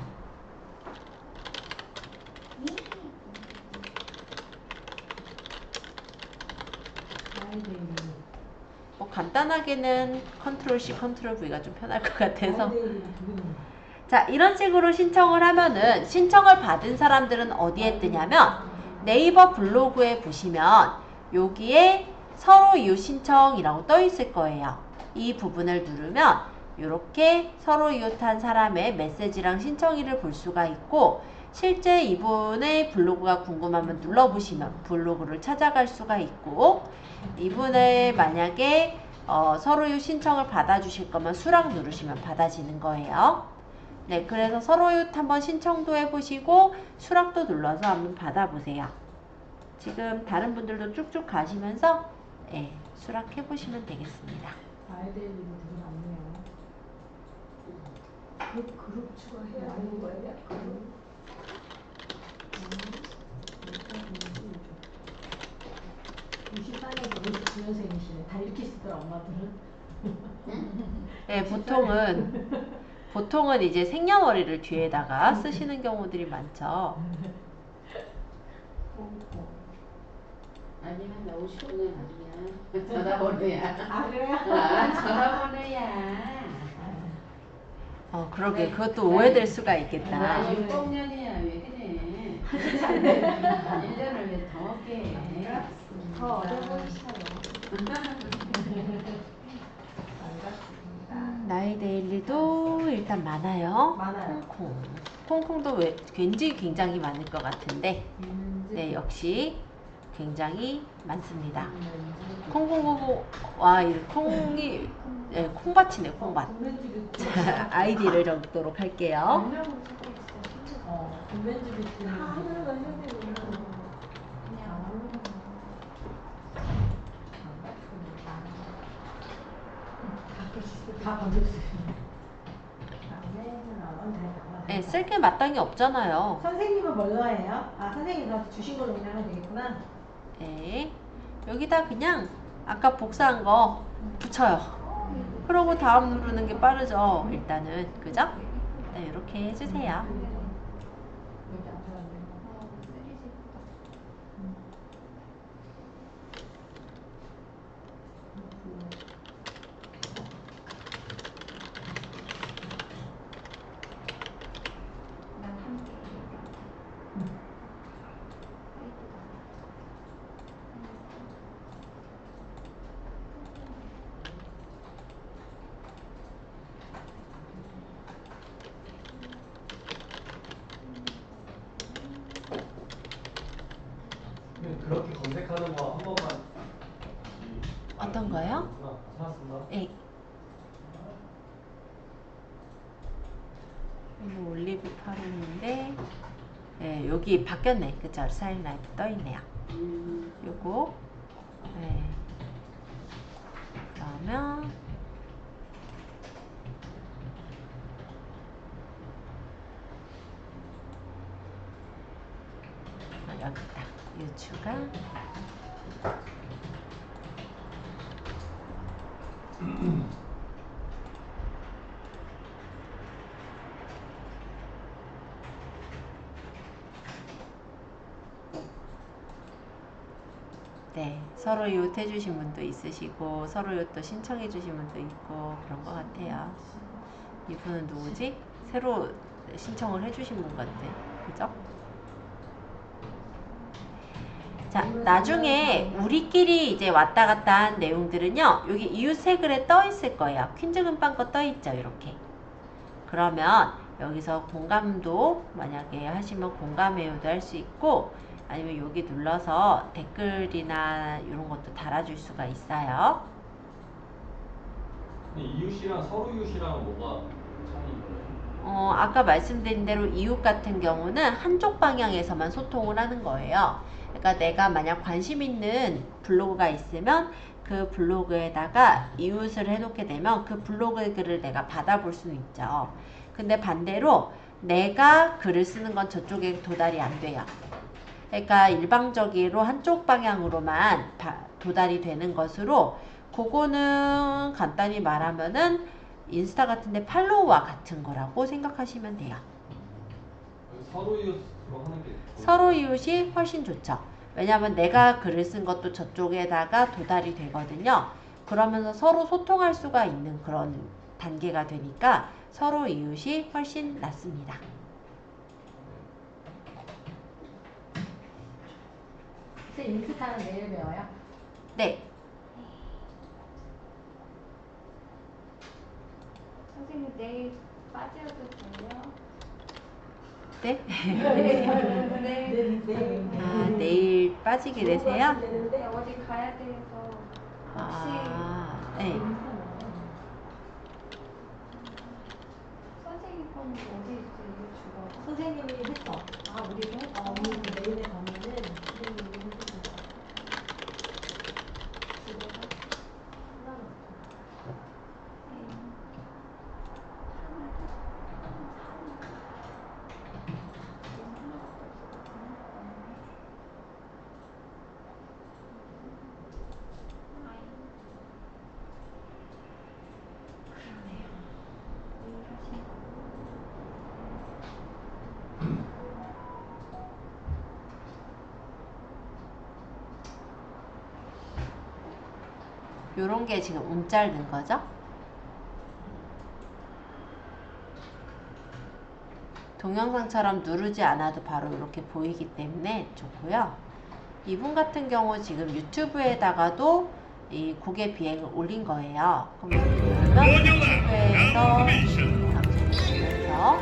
뭐 간단하게는 컨트롤 C, 컨트롤 V가 좀 편할 것 같아서. 자, 이런 식으로 신청을 하면은 신청을 받은 사람들은 어디에 뜨냐면 네이버 블로그에 보시면 여기에 서로 이웃 신청이라고 떠 있을 거예요. 이 부분을 누르면 이렇게 서로 이웃한 사람의 메시지랑 신청일을 볼 수가 있고 실제 이분의 블로그가 궁금하면 눌러보시면 블로그를 찾아갈 수가 있고 이분의 만약에 서로 이웃 신청을 받아주실 거면 수락 누르시면 받아지는 거예요. 네, 그래서 서로 이웃 한번 신청도 해보시고 수락도 눌러서 한번 받아보세요. 지금 다른 분들도 쭉쭉 가시면서 네, 수락해보시면 되겠습니다. 아이들이 되게 많네요. 그룹 추가해야 하는 거예요? 그룹? 94년도 59년생이시네. 다 이렇게 쓰더라, 엄마들은. 네, 보통은 이제 생년월일을 뒤에다가 쓰시는 경우들이 많죠. 아니 한 55년 나중이야. 전화번호야. 아, 그래요? 전화번호야. 그러게 그것도 오해될 수가 있겠다. 나 60년이야. 왜 그래? 1년을 왜 더 먹게 해? 더 어려 보이셔요. 나의 데일리도 일단 많아요. 많아요. 콩콩도 왠지 굉장히 많을 것 같은데 네, 역시 굉장히 많습니다. 콩콩콩콩 와, 이 콩이 네, 콩밭이네, 콩밭. 자, 아이디를 적도록 할게요. 군면집이 다 번졌어요. 네, 쓸 게 마땅히 없잖아요. 선생님은 뭘로 해요? 아, 선생님한테 주신 걸로 그냥 하면 되겠구나. 네, 여기다 그냥 아까 복사한 거 붙여요. 그러고 다음 누르는 게 빠르죠. 일단은 그죠? 네, 이렇게 해주세요. 거요? 네. 이거 올리브 파른인데, 네, 여기 바뀌었네. 그죠? 사인 라이프 떠있네요. 요거, 네. 그러면, 여기 있다. 이 추가. 네, 서로 이웃 해주신 분도 있으시고 서로 이웃 또 신청해 주신 분도 있고 그런 것 같아요. 이분은 누구지? 새로 신청을 해주신 분 같아. 그죠? 자, 나중에 우리끼리 이제 왔다 갔다 한 내용들은요, 여기 이웃 세 글에 떠 있을 거예요. 퀸즈 금방 거 떠 있죠, 이렇게. 그러면 여기서 공감도 만약에 하시면 공감해요도 할 수 있고, 아니면 여기 눌러서 댓글이나 이런 것도 달아줄 수가 있어요. 이웃이랑 서로 이웃이랑 뭐가 차이인가요? 아까 말씀드린 대로 이웃 같은 경우는 한쪽 방향에서만 소통을 하는 거예요. 그러니까 내가 만약 관심 있는 블로그가 있으면 그 블로그에다가 이웃을 해놓게 되면 그 블로그의 글을 내가 받아볼 수는 있죠. 근데 반대로 내가 글을 쓰는 건 저쪽에 도달이 안 돼요. 그러니까 일방적으로 한쪽 방향으로만 도달이 되는 것으로, 그거는 간단히 말하면은 인스타 같은데 팔로우와 같은 거라고 생각하시면 돼요. 서로 이웃으로 하는 게 서로 이웃이 훨씬 좋죠. 왜냐하면 내가 글을 쓴 것도 저쪽에다가 도달이 되거든요. 그러면서 서로 소통할 수가 있는 그런 단계가 되니까 서로 이웃이 훨씬 낫습니다. 인스타는 내일 배워요? 네. 선생님 내일 빠져도 돼요? 네? 네. 아, 내일 빠지게 되세요? 네, 어디 가야 돼서 혹시 네. 선생님 건 어디 있어요? 주로? 선생님이 했어. 아, 우리도 했어. 우리 내일에 가면은 선생님이 해주신 거. 요런 게 지금 움짤 는 거죠? 동영상처럼 누르지 않아도 바로 이렇게 보이기 때문에 좋고요. 이분 같은 경우 지금 유튜브에다가도 이 국외 비행을 올린 거예요. 그럼 유튜브에서 방송하면서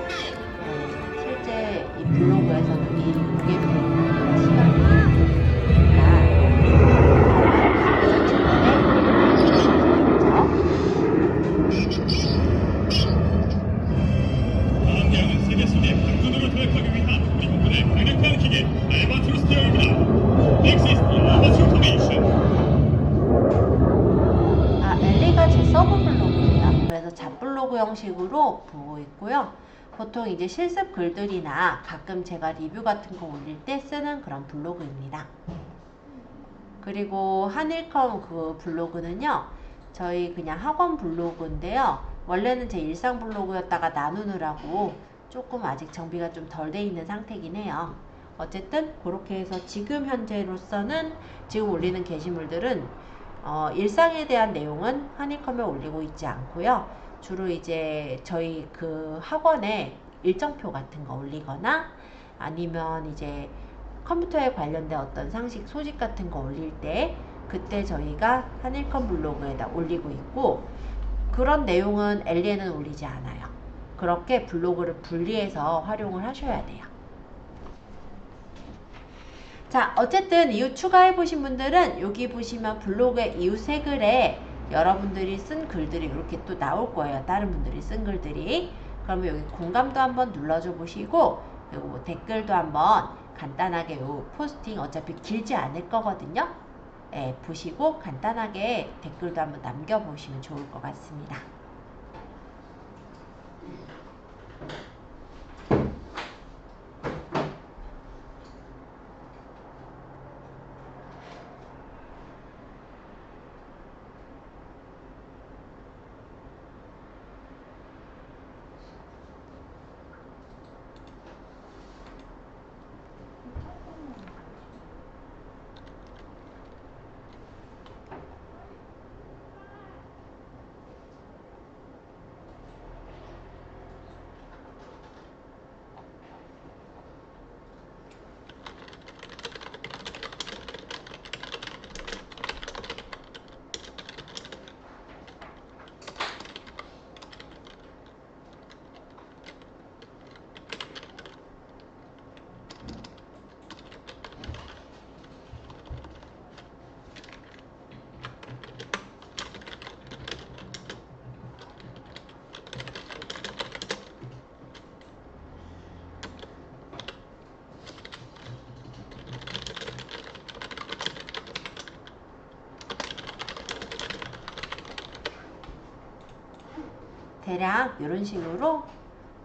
실제 이 블로그에서도 이 국외 비행을 시간이 대한민국은 세계 속에 발전으로 도약하기 위한 우리 국군의 강력한 기계 알바트로스티어입니다. 넥시스 알바트로토메이션. 엘리가 제 서브 블로그예요. 그래서 잡블로그 형식으로 보고 있고요. 보통 이제 실습 글들이나 가끔 제가 리뷰 같은 거 올릴 때 쓰는 그런 블로그입니다. 그리고 한일컴 그 블로그는요, 저희 그냥 학원 블로그인데요. 원래는 제 일상 블로그였다가 나누느라고 조금 아직 정비가 좀 덜 돼 있는 상태긴 해요. 어쨌든 그렇게 해서 지금 현재로서는 지금 올리는 게시물들은 일상에 대한 내용은 한일컴에 올리고 있지 않고요. 주로 이제 저희 그 학원에 일정표 같은 거 올리거나 아니면 이제 컴퓨터에 관련된 어떤 상식 소식 같은 거 올릴 때 그때 저희가 한일컴 블로그에다 올리고 있고, 그런 내용은 엘리에는 올리지 않아요. 그렇게 블로그를 분리해서 활용을 하셔야 돼요. 자, 어쨌든 이웃 추가해 보신 분들은 여기 보시면 블로그에 이웃 세 글에 여러분들이 쓴 글들이 이렇게 또 나올 거예요. 다른 분들이 쓴 글들이. 그러면 여기 공감도 한번 눌러줘 보시고, 그리고 뭐 댓글도 한번 간단하게 요 포스팅 어차피 길지 않을 거거든요. 예, 보시고 간단하게 댓글도 한번 남겨보시면 좋을 것 같습니다. 대략 이런 식으로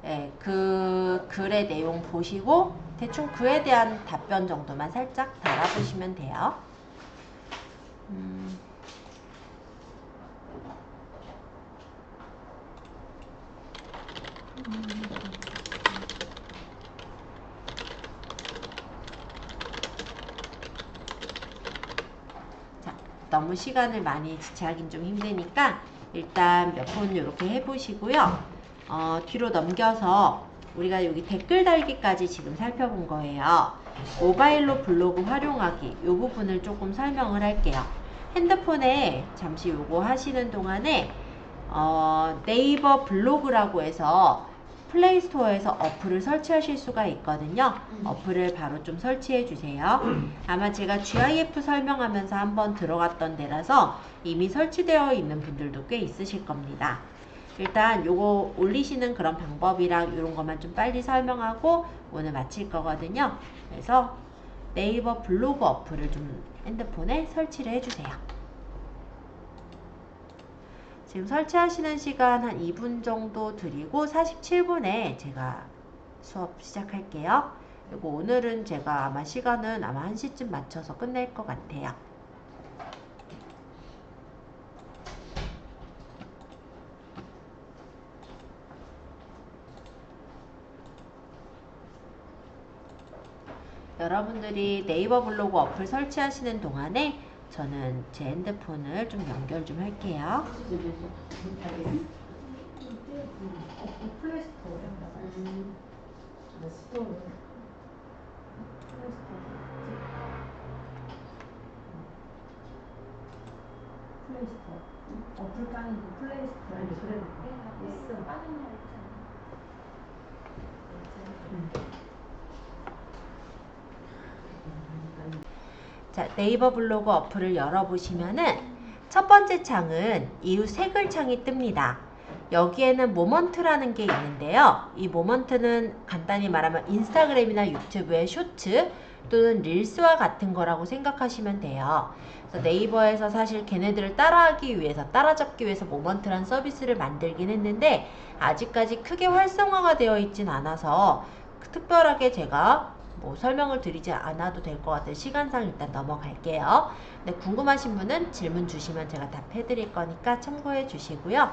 예, 그 글의 내용 보시고 대충 그에 대한 답변 정도만 살짝 달아보시면 돼요. 자, 너무 시간을 많이 지체하긴 좀 힘드니까 일단 몇 분 이렇게 해보시고요. 뒤로 넘겨서 우리가 여기 댓글 달기까지 지금 살펴본 거예요. 모바일로 블로그 활용하기 이 부분을 조금 설명을 할게요. 핸드폰에 잠시 요거 하시는 동안에 네이버 블로그라고 해서 플레이스토어에서 어플을 설치하실 수가 있거든요. 어플을 바로 좀 설치해 주세요. 아마 제가 GIF 설명하면서 한번 들어갔던 데라서 이미 설치되어 있는 분들도 꽤 있으실 겁니다. 일단 요거 올리시는 그런 방법이랑 이런 것만 좀 빨리 설명하고 오늘 마칠 거거든요. 그래서 네이버 블로그 어플을 좀 핸드폰에 설치를 해주세요. 지금 설치하시는 시간 한 2분 정도 드리고 47분에 제가 수업 시작할게요. 그리고 오늘은 제가 아마 시간은 아마 1시쯤 맞춰서 끝낼 것 같아요. 여러분들이 네이버 블로그 어플 설치하시는 동안에 저는 제 핸드폰을 좀 연결 좀 할게요. 플레이스토어. 어플 까는 그 플레이스토어. 아니, 그래. 있어. 빠진 날 있잖아. 자, 네이버 블로그 어플을 열어보시면은 첫 번째 창은 이후 세 글창이 뜹니다. 여기에는 모먼트라는 게 있는데요. 이 모먼트는 간단히 말하면 인스타그램이나 유튜브의 쇼츠 또는 릴스와 같은 거라고 생각하시면 돼요. 그래서 네이버에서 사실 걔네들을 따라하기 위해서, 따라잡기 위해서 모먼트란 서비스를 만들긴 했는데 아직까지 크게 활성화가 되어 있진 않아서 특별하게 제가 뭐 설명을 드리지 않아도 될 것 같아요. 시간상 일단 넘어갈게요. 네, 궁금하신 분은 질문 주시면 제가 답해 드릴 거니까 참고해 주시고요.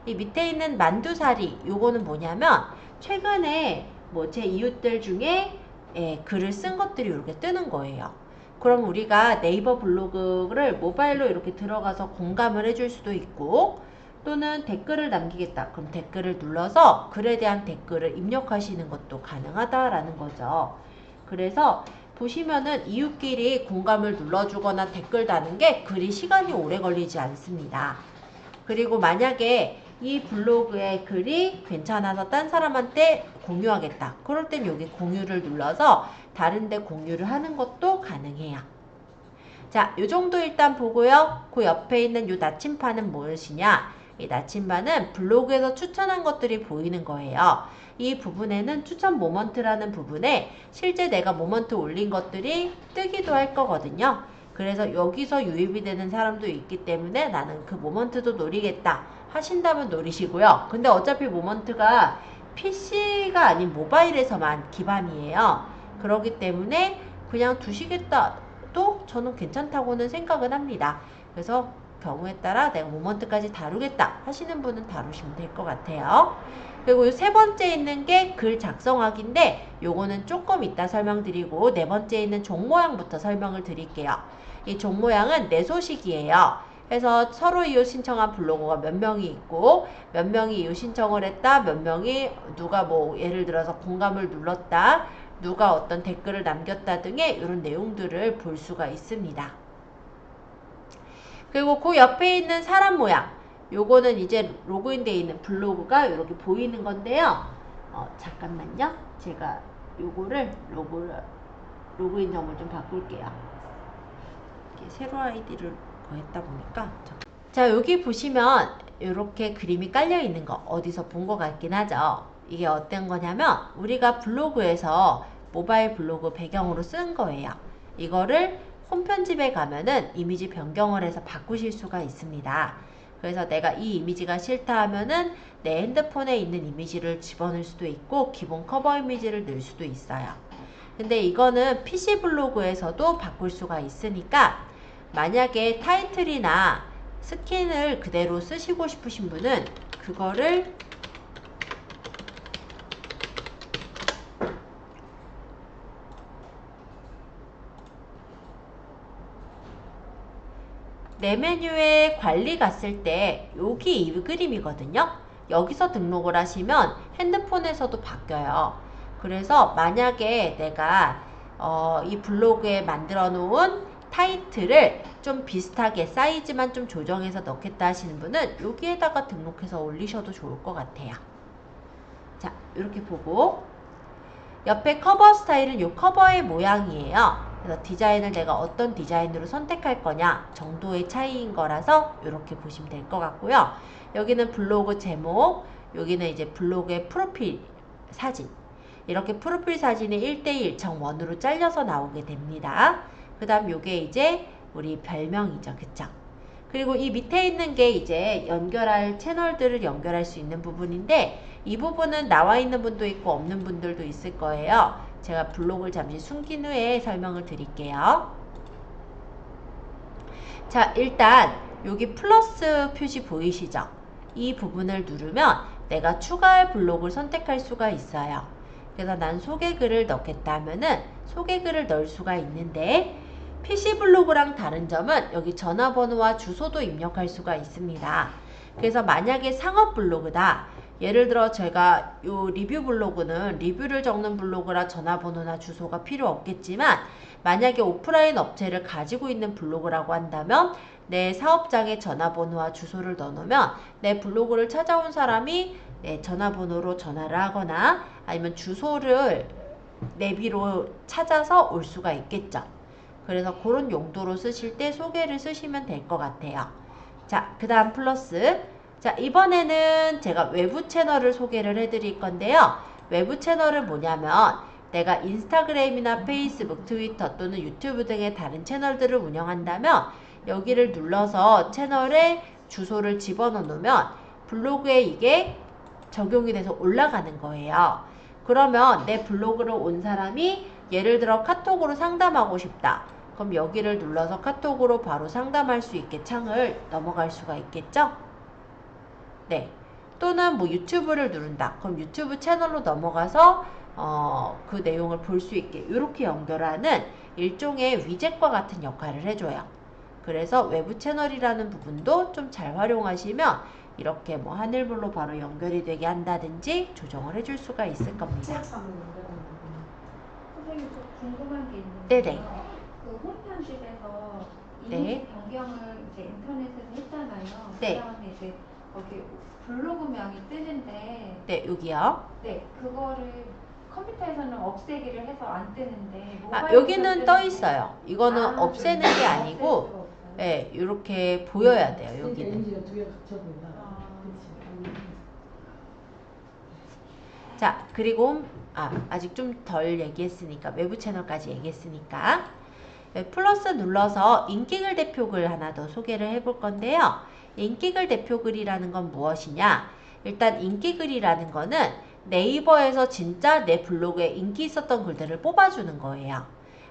이 밑에 있는 만두사리, 요거는 뭐냐면 최근에 뭐 제 이웃들 중에 글을 쓴 것들이 이렇게 뜨는 거예요. 그럼 우리가 네이버 블로그를 모바일로 이렇게 들어가서 공감을 해줄 수도 있고 또는 댓글을 남기겠다. 그럼 댓글을 눌러서 글에 대한 댓글을 입력하시는 것도 가능하다라는 거죠. 그래서 보시면은 이웃끼리 공감을 눌러주거나 댓글 다는 게 그리 시간이 오래 걸리지 않습니다. 그리고 만약에 이 블로그의 글이 괜찮아서 딴 사람한테 공유하겠다. 그럴 땐 여기 공유를 눌러서 다른 데 공유를 하는 것도 가능해요. 자, 요 정도 일단 보고요. 그 옆에 있는 요 나침판은 무엇이냐? 이 나침반은 블로그에서 추천한 것들이 보이는 거예요. 이 부분에는 추천 모먼트라는 부분에 실제 내가 모먼트 올린 것들이 뜨기도 할 거거든요. 그래서 여기서 유입이 되는 사람도 있기 때문에 나는 그 모먼트도 노리겠다 하신다면 노리시고요. 근데 어차피 모먼트가 PC가 아닌 모바일에서만 기반이에요. 그렇기 때문에 그냥 두시겠다도 저는 괜찮다고는 생각은 합니다. 그래서 경우에 따라 내가 모먼트까지 다루겠다 하시는 분은 다루시면 될 것 같아요. 그리고 세 번째 있는 게 글 작성하기인데 요거는 조금 이따 설명드리고 네 번째 있는 종 모양부터 설명을 드릴게요. 이 종 모양은 내 소식이에요. 그래서 서로 이웃 신청한 블로거가 몇 명이 있고 몇 명이 이웃 신청을 했다, 몇 명이 누가 뭐 예를 들어서 공감을 눌렀다, 누가 어떤 댓글을 남겼다 등의 이런 내용들을 볼 수가 있습니다. 그리고 그 옆에 있는 사람 모양, 요거는 이제 로그인되어 있는 블로그가 이렇게 보이는 건데요. 잠깐만요. 제가 요거를 로그인 정보를 좀 바꿀게요. 이렇게 새로 아이디를 했다 보니까. 자, 여기 보시면 이렇게 그림이 깔려 있는 거 어디서 본 것 같긴 하죠. 이게 어떤 거냐면 우리가 블로그에서 모바일 블로그 배경으로 쓴 거예요. 이거를 홈 편집에 가면은 이미지 변경을 해서 바꾸실 수가 있습니다. 그래서 내가 이 이미지가 싫다 하면은 내 핸드폰에 있는 이미지를 집어넣을 수도 있고 기본 커버 이미지를 넣을 수도 있어요. 근데 이거는 PC 블로그에서도 바꿀 수가 있으니까 만약에 타이틀이나 스킨을 그대로 쓰시고 싶으신 분은 그거를 내 메뉴에 관리 갔을 때 여기 이 그림이거든요. 여기서 등록을 하시면 핸드폰에서도 바뀌어요. 그래서 만약에 내가 이 블로그에 만들어 놓은 타이틀을 좀 비슷하게 사이즈만 좀 조정해서 넣겠다 하시는 분은 여기에다가 등록해서 올리셔도 좋을 것 같아요. 자, 이렇게 보고 옆에 커버 스타일은 이 커버의 모양이에요. 그래서 디자인을 내가 어떤 디자인으로 선택할 거냐 정도의 차이인 거라서 이렇게 보시면 될 것 같고요. 여기는 블로그 제목, 여기는 이제 블로그의 프로필 사진. 이렇게 프로필 사진이 1:1 정원으로 잘려서 나오게 됩니다. 그 다음 요게 이제 우리 별명이죠. 그쵸? 그리고 이 밑에 있는 게 이제 연결할 채널들을 연결할 수 있는 부분인데 이 부분은 나와 있는 분도 있고 없는 분들도 있을 거예요. 제가 블록을 잠시 숨긴 후에 설명을 드릴게요. 자, 일단 여기 플러스 표시 보이시죠? 이 부분을 누르면 내가 추가할 블록을 선택할 수가 있어요. 그래서 난 소개글을 넣겠다 하면은 소개글을 넣을 수가 있는데 PC 블로그랑 다른 점은 여기 전화번호와 주소도 입력할 수가 있습니다. 그래서 만약에 상업 블로그다. 예를 들어 제가 요 리뷰 블로그는 리뷰를 적는 블로그라 전화번호나 주소가 필요 없겠지만 만약에 오프라인 업체를 가지고 있는 블로그라고 한다면 내 사업장에 전화번호와 주소를 넣어놓으면 내 블로그를 찾아온 사람이 내 전화번호로 전화를 하거나 아니면 주소를 내비로 찾아서 올 수가 있겠죠. 그래서 그런 용도로 쓰실 때 소개를 쓰시면 될 것 같아요. 자, 그 다음 플러스. 자, 이번에는 제가 외부 채널을 소개를 해드릴 건데요. 외부 채널은 뭐냐면 내가 인스타그램이나 페이스북, 트위터 또는 유튜브 등의 다른 채널들을 운영한다면 여기를 눌러서 채널에 주소를 집어넣어 놓으면 블로그에 이게 적용이 돼서 올라가는 거예요. 그러면 내 블로그로 온 사람이 예를 들어 카톡으로 상담하고 싶다. 그럼 여기를 눌러서 카톡으로 바로 상담할 수 있게 창을 넘어갈 수가 있겠죠? 네. 또는 뭐 유튜브를 누른다. 그럼 유튜브 채널로 넘어가서 그 내용을 볼 수 있게 이렇게 연결하는 일종의 위젯과 같은 역할을 해줘요. 그래서 외부 채널이라는 부분도 좀 잘 활용하시면 이렇게 뭐 하늘블로 바로 연결이 되게 한다든지 조정을 해줄 수가 있을 겁니다. 선생님 저 궁금한 게 있는데 네네. 그 홈편집에서 네. 이미지 변경을 이제 인터넷에서 했잖아요. 네. 그다음에 이제 거기 블로그명이 뜨는데 네, 여기요. 네 그거를 컴퓨터에서는 없애기를 해서 안 뜨는데 여기는 떠 있어요. 이거는 없애는 게 아니고 예, 이렇게 보여야 돼요. 여기는. 자, 그리고 아직 좀 덜 얘기했으니까 외부 채널까지 얘기했으니까 플러스 눌러서 인기글 대표글 하나 더 소개를 해볼 건데요. 인기글 대표글이라는 건 무엇이냐? 일단 인기글이라는 거는 네이버에서 진짜 내 블로그에 인기 있었던 글들을 뽑아주는 거예요.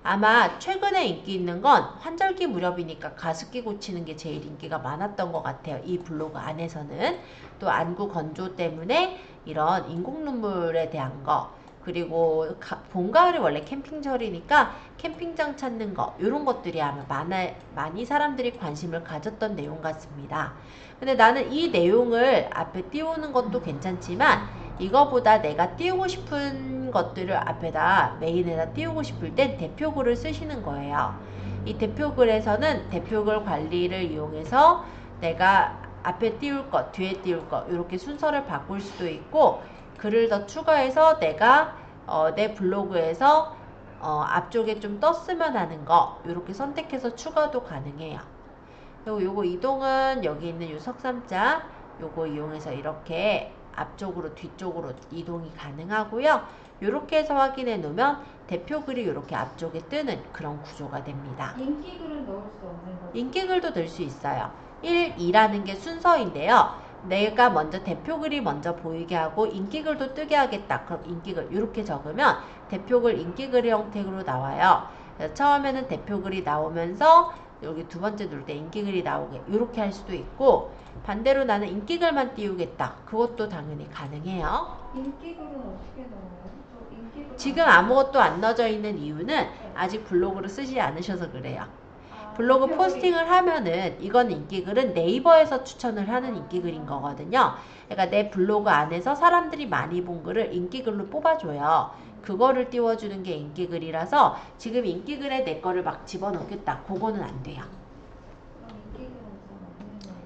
아마 최근에 인기 있는 건 환절기 무렵이니까 가습기 고치는 게 제일 인기가 많았던 것 같아요. 이 블로그 안에서는. 또 안구 건조 때문에 이런 인공 눈물에 대한 거, 그리고 봄, 가을이 원래 캠핑철이니까 캠핑장 찾는 거, 이런 것들이 아마 많이 사람들이 관심을 가졌던 내용 같습니다. 근데 나는 이 내용을 앞에 띄우는 것도 괜찮지만 이거보다 내가 띄우고 싶은 것들을 앞에다 메인에다 띄우고 싶을 땐 대표글을 쓰시는 거예요. 이 대표글에서는 대표글 관리를 이용해서 내가 앞에 띄울 것, 뒤에 띄울 것 이렇게 순서를 바꿀 수도 있고, 글을 더 추가해서 내가 내 블로그에서 앞쪽에 좀 떴으면 하는 거 이렇게 선택해서 추가도 가능해요. 그리고 요거 이동은 여기 있는 요 석삼자 요거 이용해서 이렇게 앞쪽으로 뒤쪽으로 이동이 가능하고요. 이렇게 해서 확인해 놓으면 대표글이 이렇게 앞쪽에 뜨는 그런 구조가 됩니다. 인기글은 넣을 수 없는 거죠? 인기글도 넣을 수 있어요. 1, 2라는 게 순서인데요. 내가 먼저 대표글이 먼저 보이게 하고 인기글도 뜨게 하겠다. 그럼 인기글 이렇게 적으면 대표글 인기글 형태로 나와요. 그래서 처음에는 대표글이 나오면서 여기 두 번째 누를 때 인기글이 나오게 이렇게 할 수도 있고, 반대로 나는 인기글만 띄우겠다. 그것도 당연히 가능해요. 인기글은 어떻게 넣어요? 저 인기글 지금 아무것도 안 넣어져 있는 이유는 아직 블로그를 쓰지 않으셔서 그래요. 블로그 포스팅을 하면은 이건 인기글은 네이버에서 추천을 하는 인기글인 거거든요. 그러니까 내 블로그 안에서 사람들이 많이 본 글을 인기글로 뽑아줘요. 그거를 띄워주는 게 인기글이라서 지금 인기글에 내 거를 막 집어넣겠다. 그거는 안 돼요. 그럼 인기글은 없는 거예요?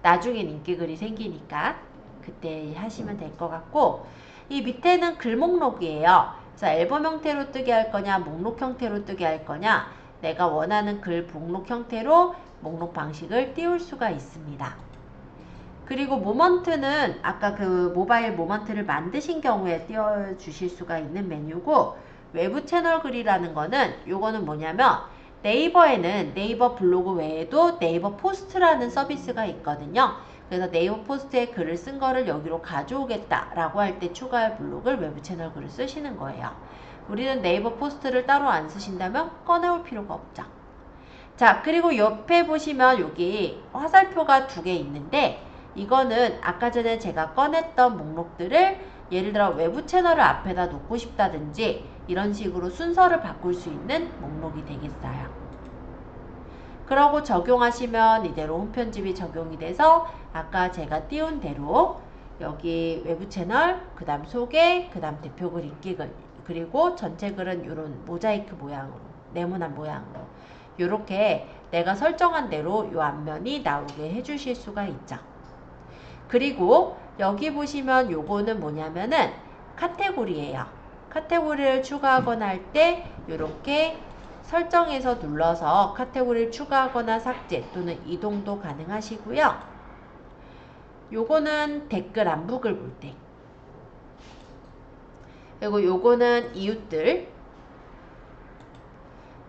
나중엔 인기글이 생기니까 그때 하시면 될 것 같고, 이 밑에는 글 목록이에요. 그래서 앨범 형태로 뜨게 할 거냐, 목록 형태로 뜨게 할 거냐, 내가 원하는 글 목록 형태로 목록 방식을 띄울 수가 있습니다. 그리고 모먼트는 아까 그 모바일 모먼트를 만드신 경우에 띄워주실 수가 있는 메뉴고, 외부 채널 글이라는 거는 요거는 뭐냐면 네이버에는 네이버 블로그 외에도 네이버 포스트라는 서비스가 있거든요. 그래서 네이버 포스트에 글을 쓴 거를 여기로 가져오겠다 라고 할 때 추가할 블로그를 외부 채널 글을 쓰시는 거예요. 우리는 네이버 포스트를 따로 안 쓰신다면 꺼내올 필요가 없죠. 자, 그리고 옆에 보시면 여기 화살표가 두 개 있는데, 이거는 아까 전에 제가 꺼냈던 목록들을 예를 들어 외부 채널을 앞에다 놓고 싶다든지 이런 식으로 순서를 바꿀 수 있는 목록이 되겠어요. 그러고 적용하시면 이대로 홈편집이 적용이 돼서 아까 제가 띄운 대로 여기 외부 채널, 그 다음 소개, 그 다음 대표글, 인기글, 그리고 전체 글은 이런 모자이크 모양으로, 네모난 모양으로 이렇게 내가 설정한 대로 이 앞면이 나오게 해주실 수가 있죠. 그리고 여기 보시면 요거는 뭐냐면은 카테고리예요. 카테고리를 추가하거나 할 때 이렇게 설정해서 눌러서 카테고리를 추가하거나 삭제 또는 이동도 가능하시고요. 요거는 댓글 안부글 볼 때, 그리고 요거는 이웃들,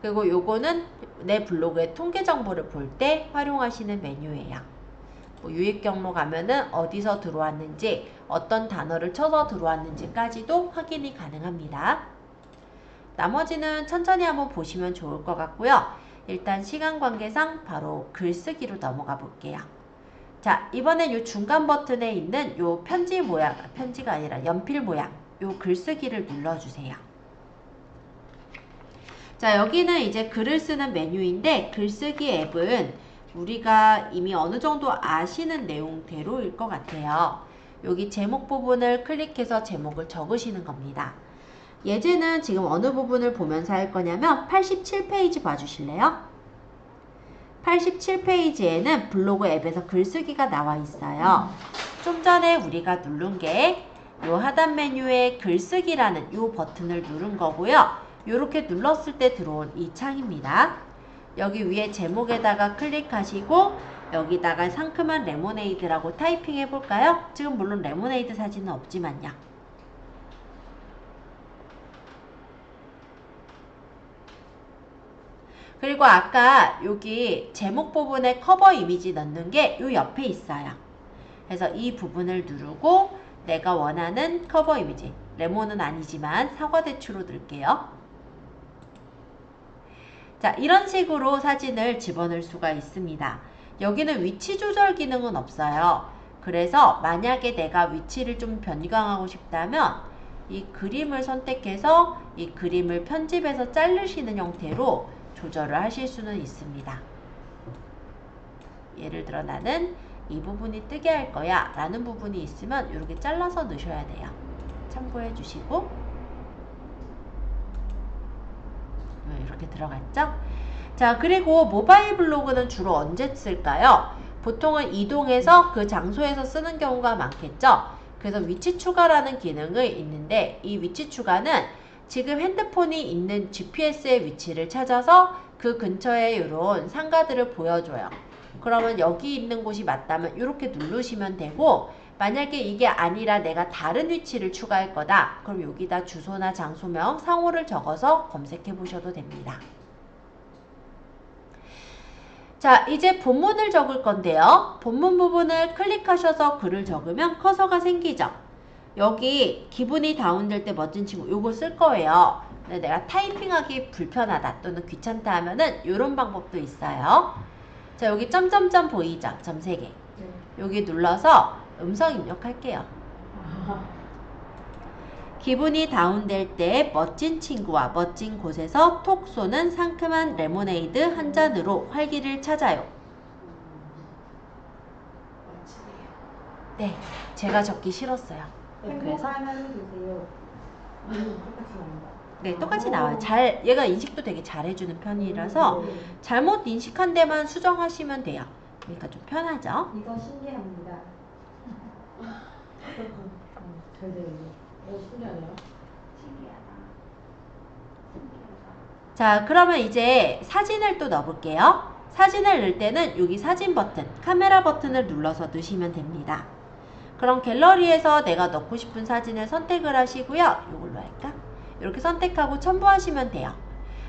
그리고 요거는 내 블로그의 통계 정보를 볼 때 활용하시는 메뉴예요. 뭐 유입 경로 가면은 어디서 들어왔는지, 어떤 단어를 쳐서 들어왔는지까지도 확인이 가능합니다. 나머지는 천천히 한번 보시면 좋을 것 같고요. 일단 시간 관계상 바로 글쓰기로 넘어가 볼게요. 자, 이번엔 요 중간 버튼에 있는 요 편지 모양, 편지가 아니라 연필 모양, 요 글쓰기를 눌러주세요. 자, 여기는 이제 글을 쓰는 메뉴인데, 글쓰기 앱은 우리가 이미 어느 정도 아시는 내용대로일 것 같아요. 여기 제목 부분을 클릭해서 제목을 적으시는 겁니다. 예제는 지금 어느 부분을 보면서 할 거냐면 87페이지 봐주실래요? 87페이지에는 블로그 앱에서 글쓰기가 나와 있어요. 좀 전에 우리가 누른 게 요 하단 메뉴에 글쓰기라는 요 버튼을 누른 거고요. 요렇게 눌렀을 때 들어온 이 창입니다. 여기 위에 제목에다가 클릭하시고 여기다가 상큼한 레모네이드라고 타이핑 해볼까요? 지금 물론 레모네이드 사진은 없지만요. 그리고 아까 여기 제목 부분에 커버 이미지 넣는 게 요 옆에 있어요. 그래서 이 부분을 누르고 내가 원하는 커버 이미지, 레몬은 아니지만 사과대추로 넣을게요. 자, 이런 식으로 사진을 집어넣을 수가 있습니다. 여기는 위치 조절 기능은 없어요. 그래서 만약에 내가 위치를 좀 변경하고 싶다면 이 그림을 선택해서 이 그림을 편집해서 자르시는 형태로 조절을 하실 수는 있습니다. 예를 들어 나는 이 부분이 뜨게 할 거야 라는 부분이 있으면 이렇게 잘라서 넣으셔야 돼요. 참고해 주시고 이렇게 들어갔죠? 자, 그리고 모바일 블로그는 주로 언제 쓸까요? 보통은 이동해서 그 장소에서 쓰는 경우가 많겠죠? 그래서 위치 추가라는 기능이 있는데 이 위치 추가는 지금 핸드폰이 있는 GPS의 위치를 찾아서 그 근처에 이런 상가들을 보여줘요. 그러면 여기 있는 곳이 맞다면 이렇게 누르시면 되고, 만약에 이게 아니라 내가 다른 위치를 추가할 거다. 그럼 여기다 주소나 장소명, 상호를 적어서 검색해 보셔도 됩니다. 자, 이제 본문을 적을 건데요. 본문 부분을 클릭하셔서 글을 적으면 커서가 생기죠. 여기 기분이 다운될 때 멋진 친구 요거 쓸 거예요. 근데 내가 타이핑하기 불편하다 또는 귀찮다 하면은 이런 방법도 있어요. 자, 여기 점점점 보이죠? 점 3개. 네. 여기 눌러서 음성 입력할게요. 기분이 다운될 때 멋진 친구와 멋진 곳에서 톡 쏘는 상큼한 레모네이드 한 잔으로 활기를 찾아요. 네, 제가 적기 싫었어요. 그래서 행복하면 되세요. 똑같이 나온다. 네, 똑같이 나와요. 얘가 인식도 되게 잘해주는 편이라서 잘못 인식한 데만 수정하시면 돼요. 그러니까 좀 편하죠? 이거 신기합니다. 잘 돼요. 신기하네요. 자, 그러면 이제 사진을 또 넣어볼게요. 사진을 넣을 때는 여기 사진 버튼, 카메라 버튼을 눌러서 넣으시면 됩니다. 그럼 갤러리에서 내가 넣고 싶은 사진을 선택을 하시고요. 이걸로 할까? 이렇게 선택하고 첨부하시면 돼요.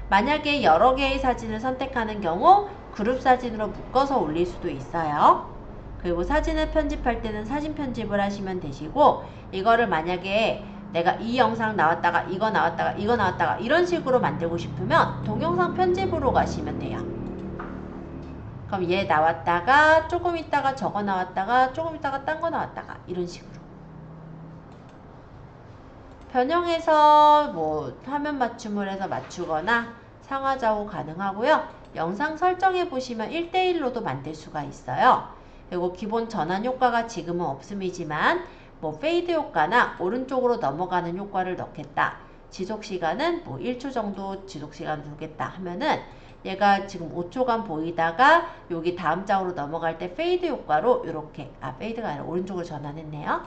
만약에 여러 개의 사진을 선택하는 경우 그룹 사진으로 묶어서 올릴 수도 있어요. 그리고 사진을 편집할 때는 사진 편집을 하시면 되시고, 이거를 만약에 내가 이 영상 나왔다가 이거 나왔다가 이거 나왔다가 이런 식으로 만들고 싶으면 동영상 편집으로 가시면 돼요. 그럼 얘 나왔다가 조금 있다가 저거 나왔다가 조금 있다가 딴 거 나왔다가 이런 식으로 변형해서 뭐 화면 맞춤을 해서 맞추거나 상하좌우 가능하고요. 영상 설정해 보시면 1:1로도 만들 수가 있어요. 그리고 기본 전환 효과가 지금은 없음이지만 뭐 페이드 효과나 오른쪽으로 넘어가는 효과를 넣겠다. 지속시간은 뭐 1초 정도 지속시간 두겠다 하면은 얘가 지금 5초간 보이다가 여기 다음 장으로 넘어갈 때 페이드 효과로 이렇게, 페이드가 아니라 오른쪽으로 전환했네요.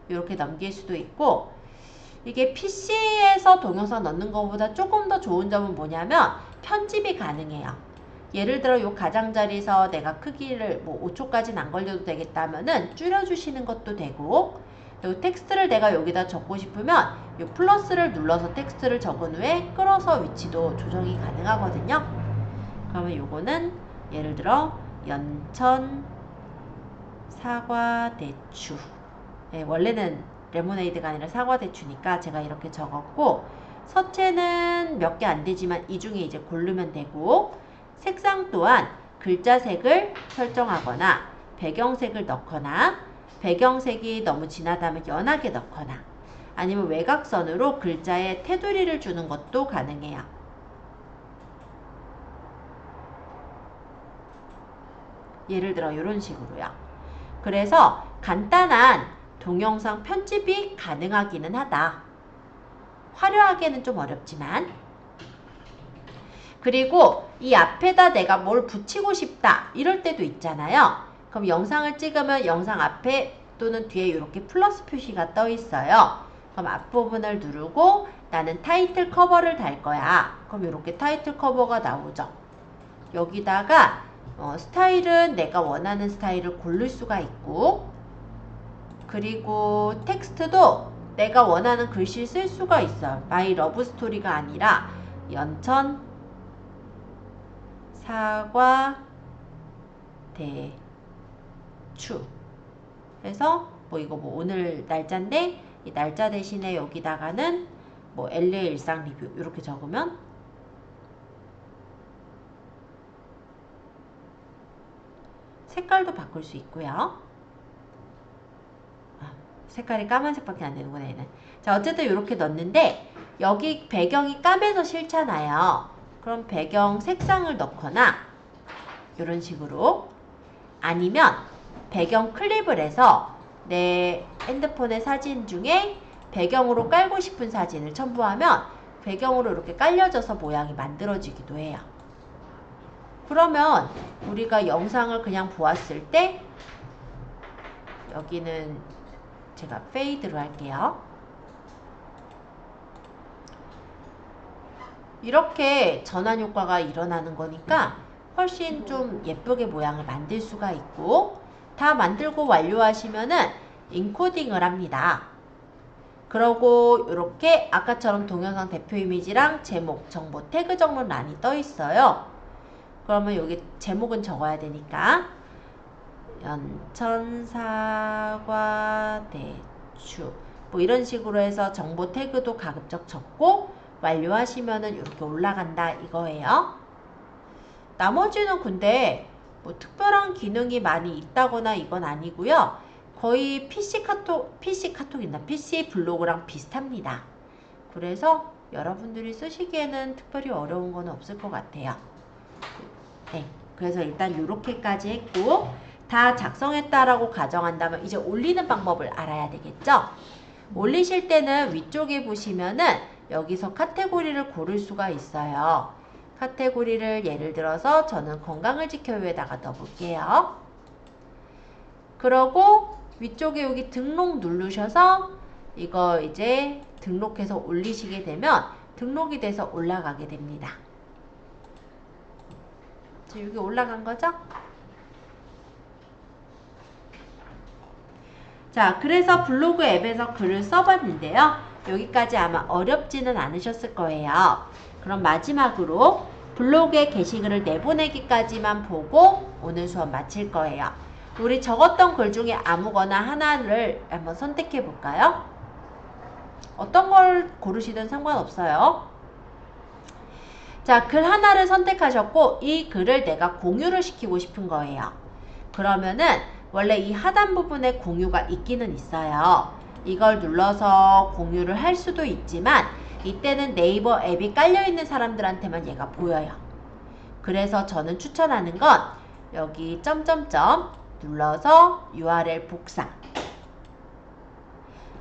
이렇게 넘길 수도 있고, 이게 PC에서 동영상 넣는 것보다 조금 더 좋은 점은 뭐냐면 편집이 가능해요. 예를 들어 요 가장자리에서 내가 크기를 뭐 5초까지는 안 걸려도 되겠다 하면은 줄여주시는 것도 되고, 그리고 텍스트를 내가 여기다 적고 싶으면 요 플러스를 눌러서 텍스트를 적은 후에 끌어서 위치도 조정이 가능하거든요. 그러면 요거는 예를 들어 연천 사과대추, 네, 원래는 레모네이드가 아니라 사과대추니까 제가 이렇게 적었고, 서체는 몇 개 안 되지만 이 중에 이제 고르면 되고, 색상 또한 글자색을 설정하거나 배경색을 넣거나 배경색이 너무 진하다면 연하게 넣거나 아니면 외곽선으로 글자에 테두리를 주는 것도 가능해요. 예를 들어 이런 식으로요. 그래서 간단한 동영상 편집이 가능하기는 하다. 화려하게는 좀 어렵지만. 그리고 이 앞에다 내가 뭘 붙이고 싶다 이럴 때도 있잖아요. 그럼 영상을 찍으면 영상 앞에 또는 뒤에 이렇게 플러스 표시가 떠 있어요. 그럼 앞부분을 누르고 나는 타이틀 커버를 달 거야. 그럼 이렇게 타이틀 커버가 나오죠. 여기다가 스타일은 내가 원하는 스타일을 고를 수가 있고, 그리고 텍스트도 내가 원하는 글씨를 쓸 수가 있어요. 마이 러브 스토리가 아니라 연천 사과 대추 해서 뭐 이거 뭐 오늘 날짜인데 이 날짜 대신에 여기다가는 뭐 LA 일상 리뷰 이렇게 적으면 색깔도 바꿀 수 있고요. 색깔이 까만색밖에 안 되는구나 얘는. 자, 어쨌든 이렇게 넣는데 여기 배경이 까매서 싫잖아요. 그럼 배경 색상을 넣거나 이런 식으로, 아니면 배경 클립을 해서 내 핸드폰의 사진 중에 배경으로 깔고 싶은 사진을 첨부하면 배경으로 이렇게 깔려져서 모양이 만들어지기도 해요. 그러면 우리가 영상을 그냥 보았을 때 여기는 제가 페이드로 할게요. 이렇게 전환 효과가 일어나는 거니까 훨씬 좀 예쁘게 모양을 만들 수가 있고, 다 만들고 완료하시면은 인코딩을 합니다. 그러고 이렇게 아까처럼 동영상 대표 이미지랑 제목, 정보, 태그 적는 란이 떠 있어요. 그러면 여기 제목은 적어야 되니까 연천사과대추 뭐 이런 식으로 해서 정보 태그도 가급적 적고 완료하시면은 이렇게 올라간다 이거예요. 나머지는 근데 뭐 특별한 기능이 많이 있다거나 이건 아니고요. 거의 PC 블로그랑 비슷합니다. 그래서 여러분들이 쓰시기에는 특별히 어려운 건 없을 것 같아요. 네, 그래서 일단 이렇게까지 했고, 다 작성했다라고 가정한다면 이제 올리는 방법을 알아야 되겠죠? 올리실 때는 위쪽에 보시면은 여기서 카테고리를 고를 수가 있어요. 카테고리를 예를 들어서 저는 건강을 지켜요에다가 넣어볼게요. 그러고 위쪽에 여기 등록 누르셔서 이거 이제 등록해서 올리시게 되면 등록이 돼서 올라가게 됩니다. 자, 여기 올라간 거죠? 자, 그래서 블로그 앱에서 글을 써봤는데요. 여기까지 아마 어렵지는 않으셨을 거예요. 그럼 마지막으로 블로그에 게시글을 내보내기까지만 보고 오늘 수업 마칠 거예요. 우리 적었던 글 중에 아무거나 하나를 한번 선택해 볼까요? 어떤 걸 고르시든 상관없어요. 자, 글 하나를 선택하셨고 이 글을 내가 공유를 시키고 싶은 거예요. 그러면은 원래 이 하단 부분에 공유가 있기는 있어요. 이걸 눌러서 공유를 할 수도 있지만 이때는 네이버 앱이 깔려있는 사람들한테만 얘가 보여요. 그래서 저는 추천하는 건 여기 점점점 눌러서 URL 복사.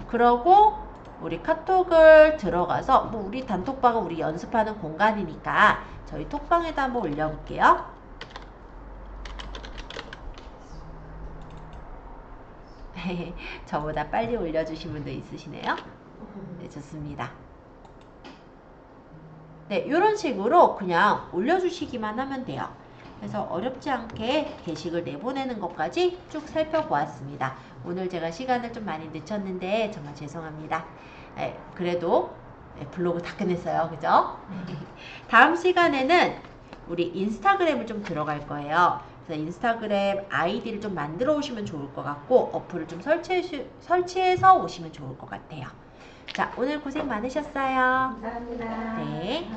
그러고 우리 카톡을 들어가서 뭐 우리 단톡방은 우리 연습하는 공간이니까 저희 톡방에다 한번 올려볼게요. 저보다 빨리 올려주신 분도 있으시네요. 네, 좋습니다. 네, 이런 식으로 그냥 올려주시기만 하면 돼요. 그래서 어렵지 않게 게시글 내보내는 것까지 쭉 살펴보았습니다. 오늘 제가 시간을 좀 많이 늦췄는데 정말 죄송합니다. 네, 그래도 블로그 다 끝냈어요. 그죠? 다음 시간에는 우리 인스타그램을 좀 들어갈 거예요. 그래서 인스타그램 아이디를 좀 만들어 오시면 좋을 것 같고 어플을 좀 설치해서 오시면 좋을 것 같아요. 자, 오늘 고생 많으셨어요. 감사합니다. 네.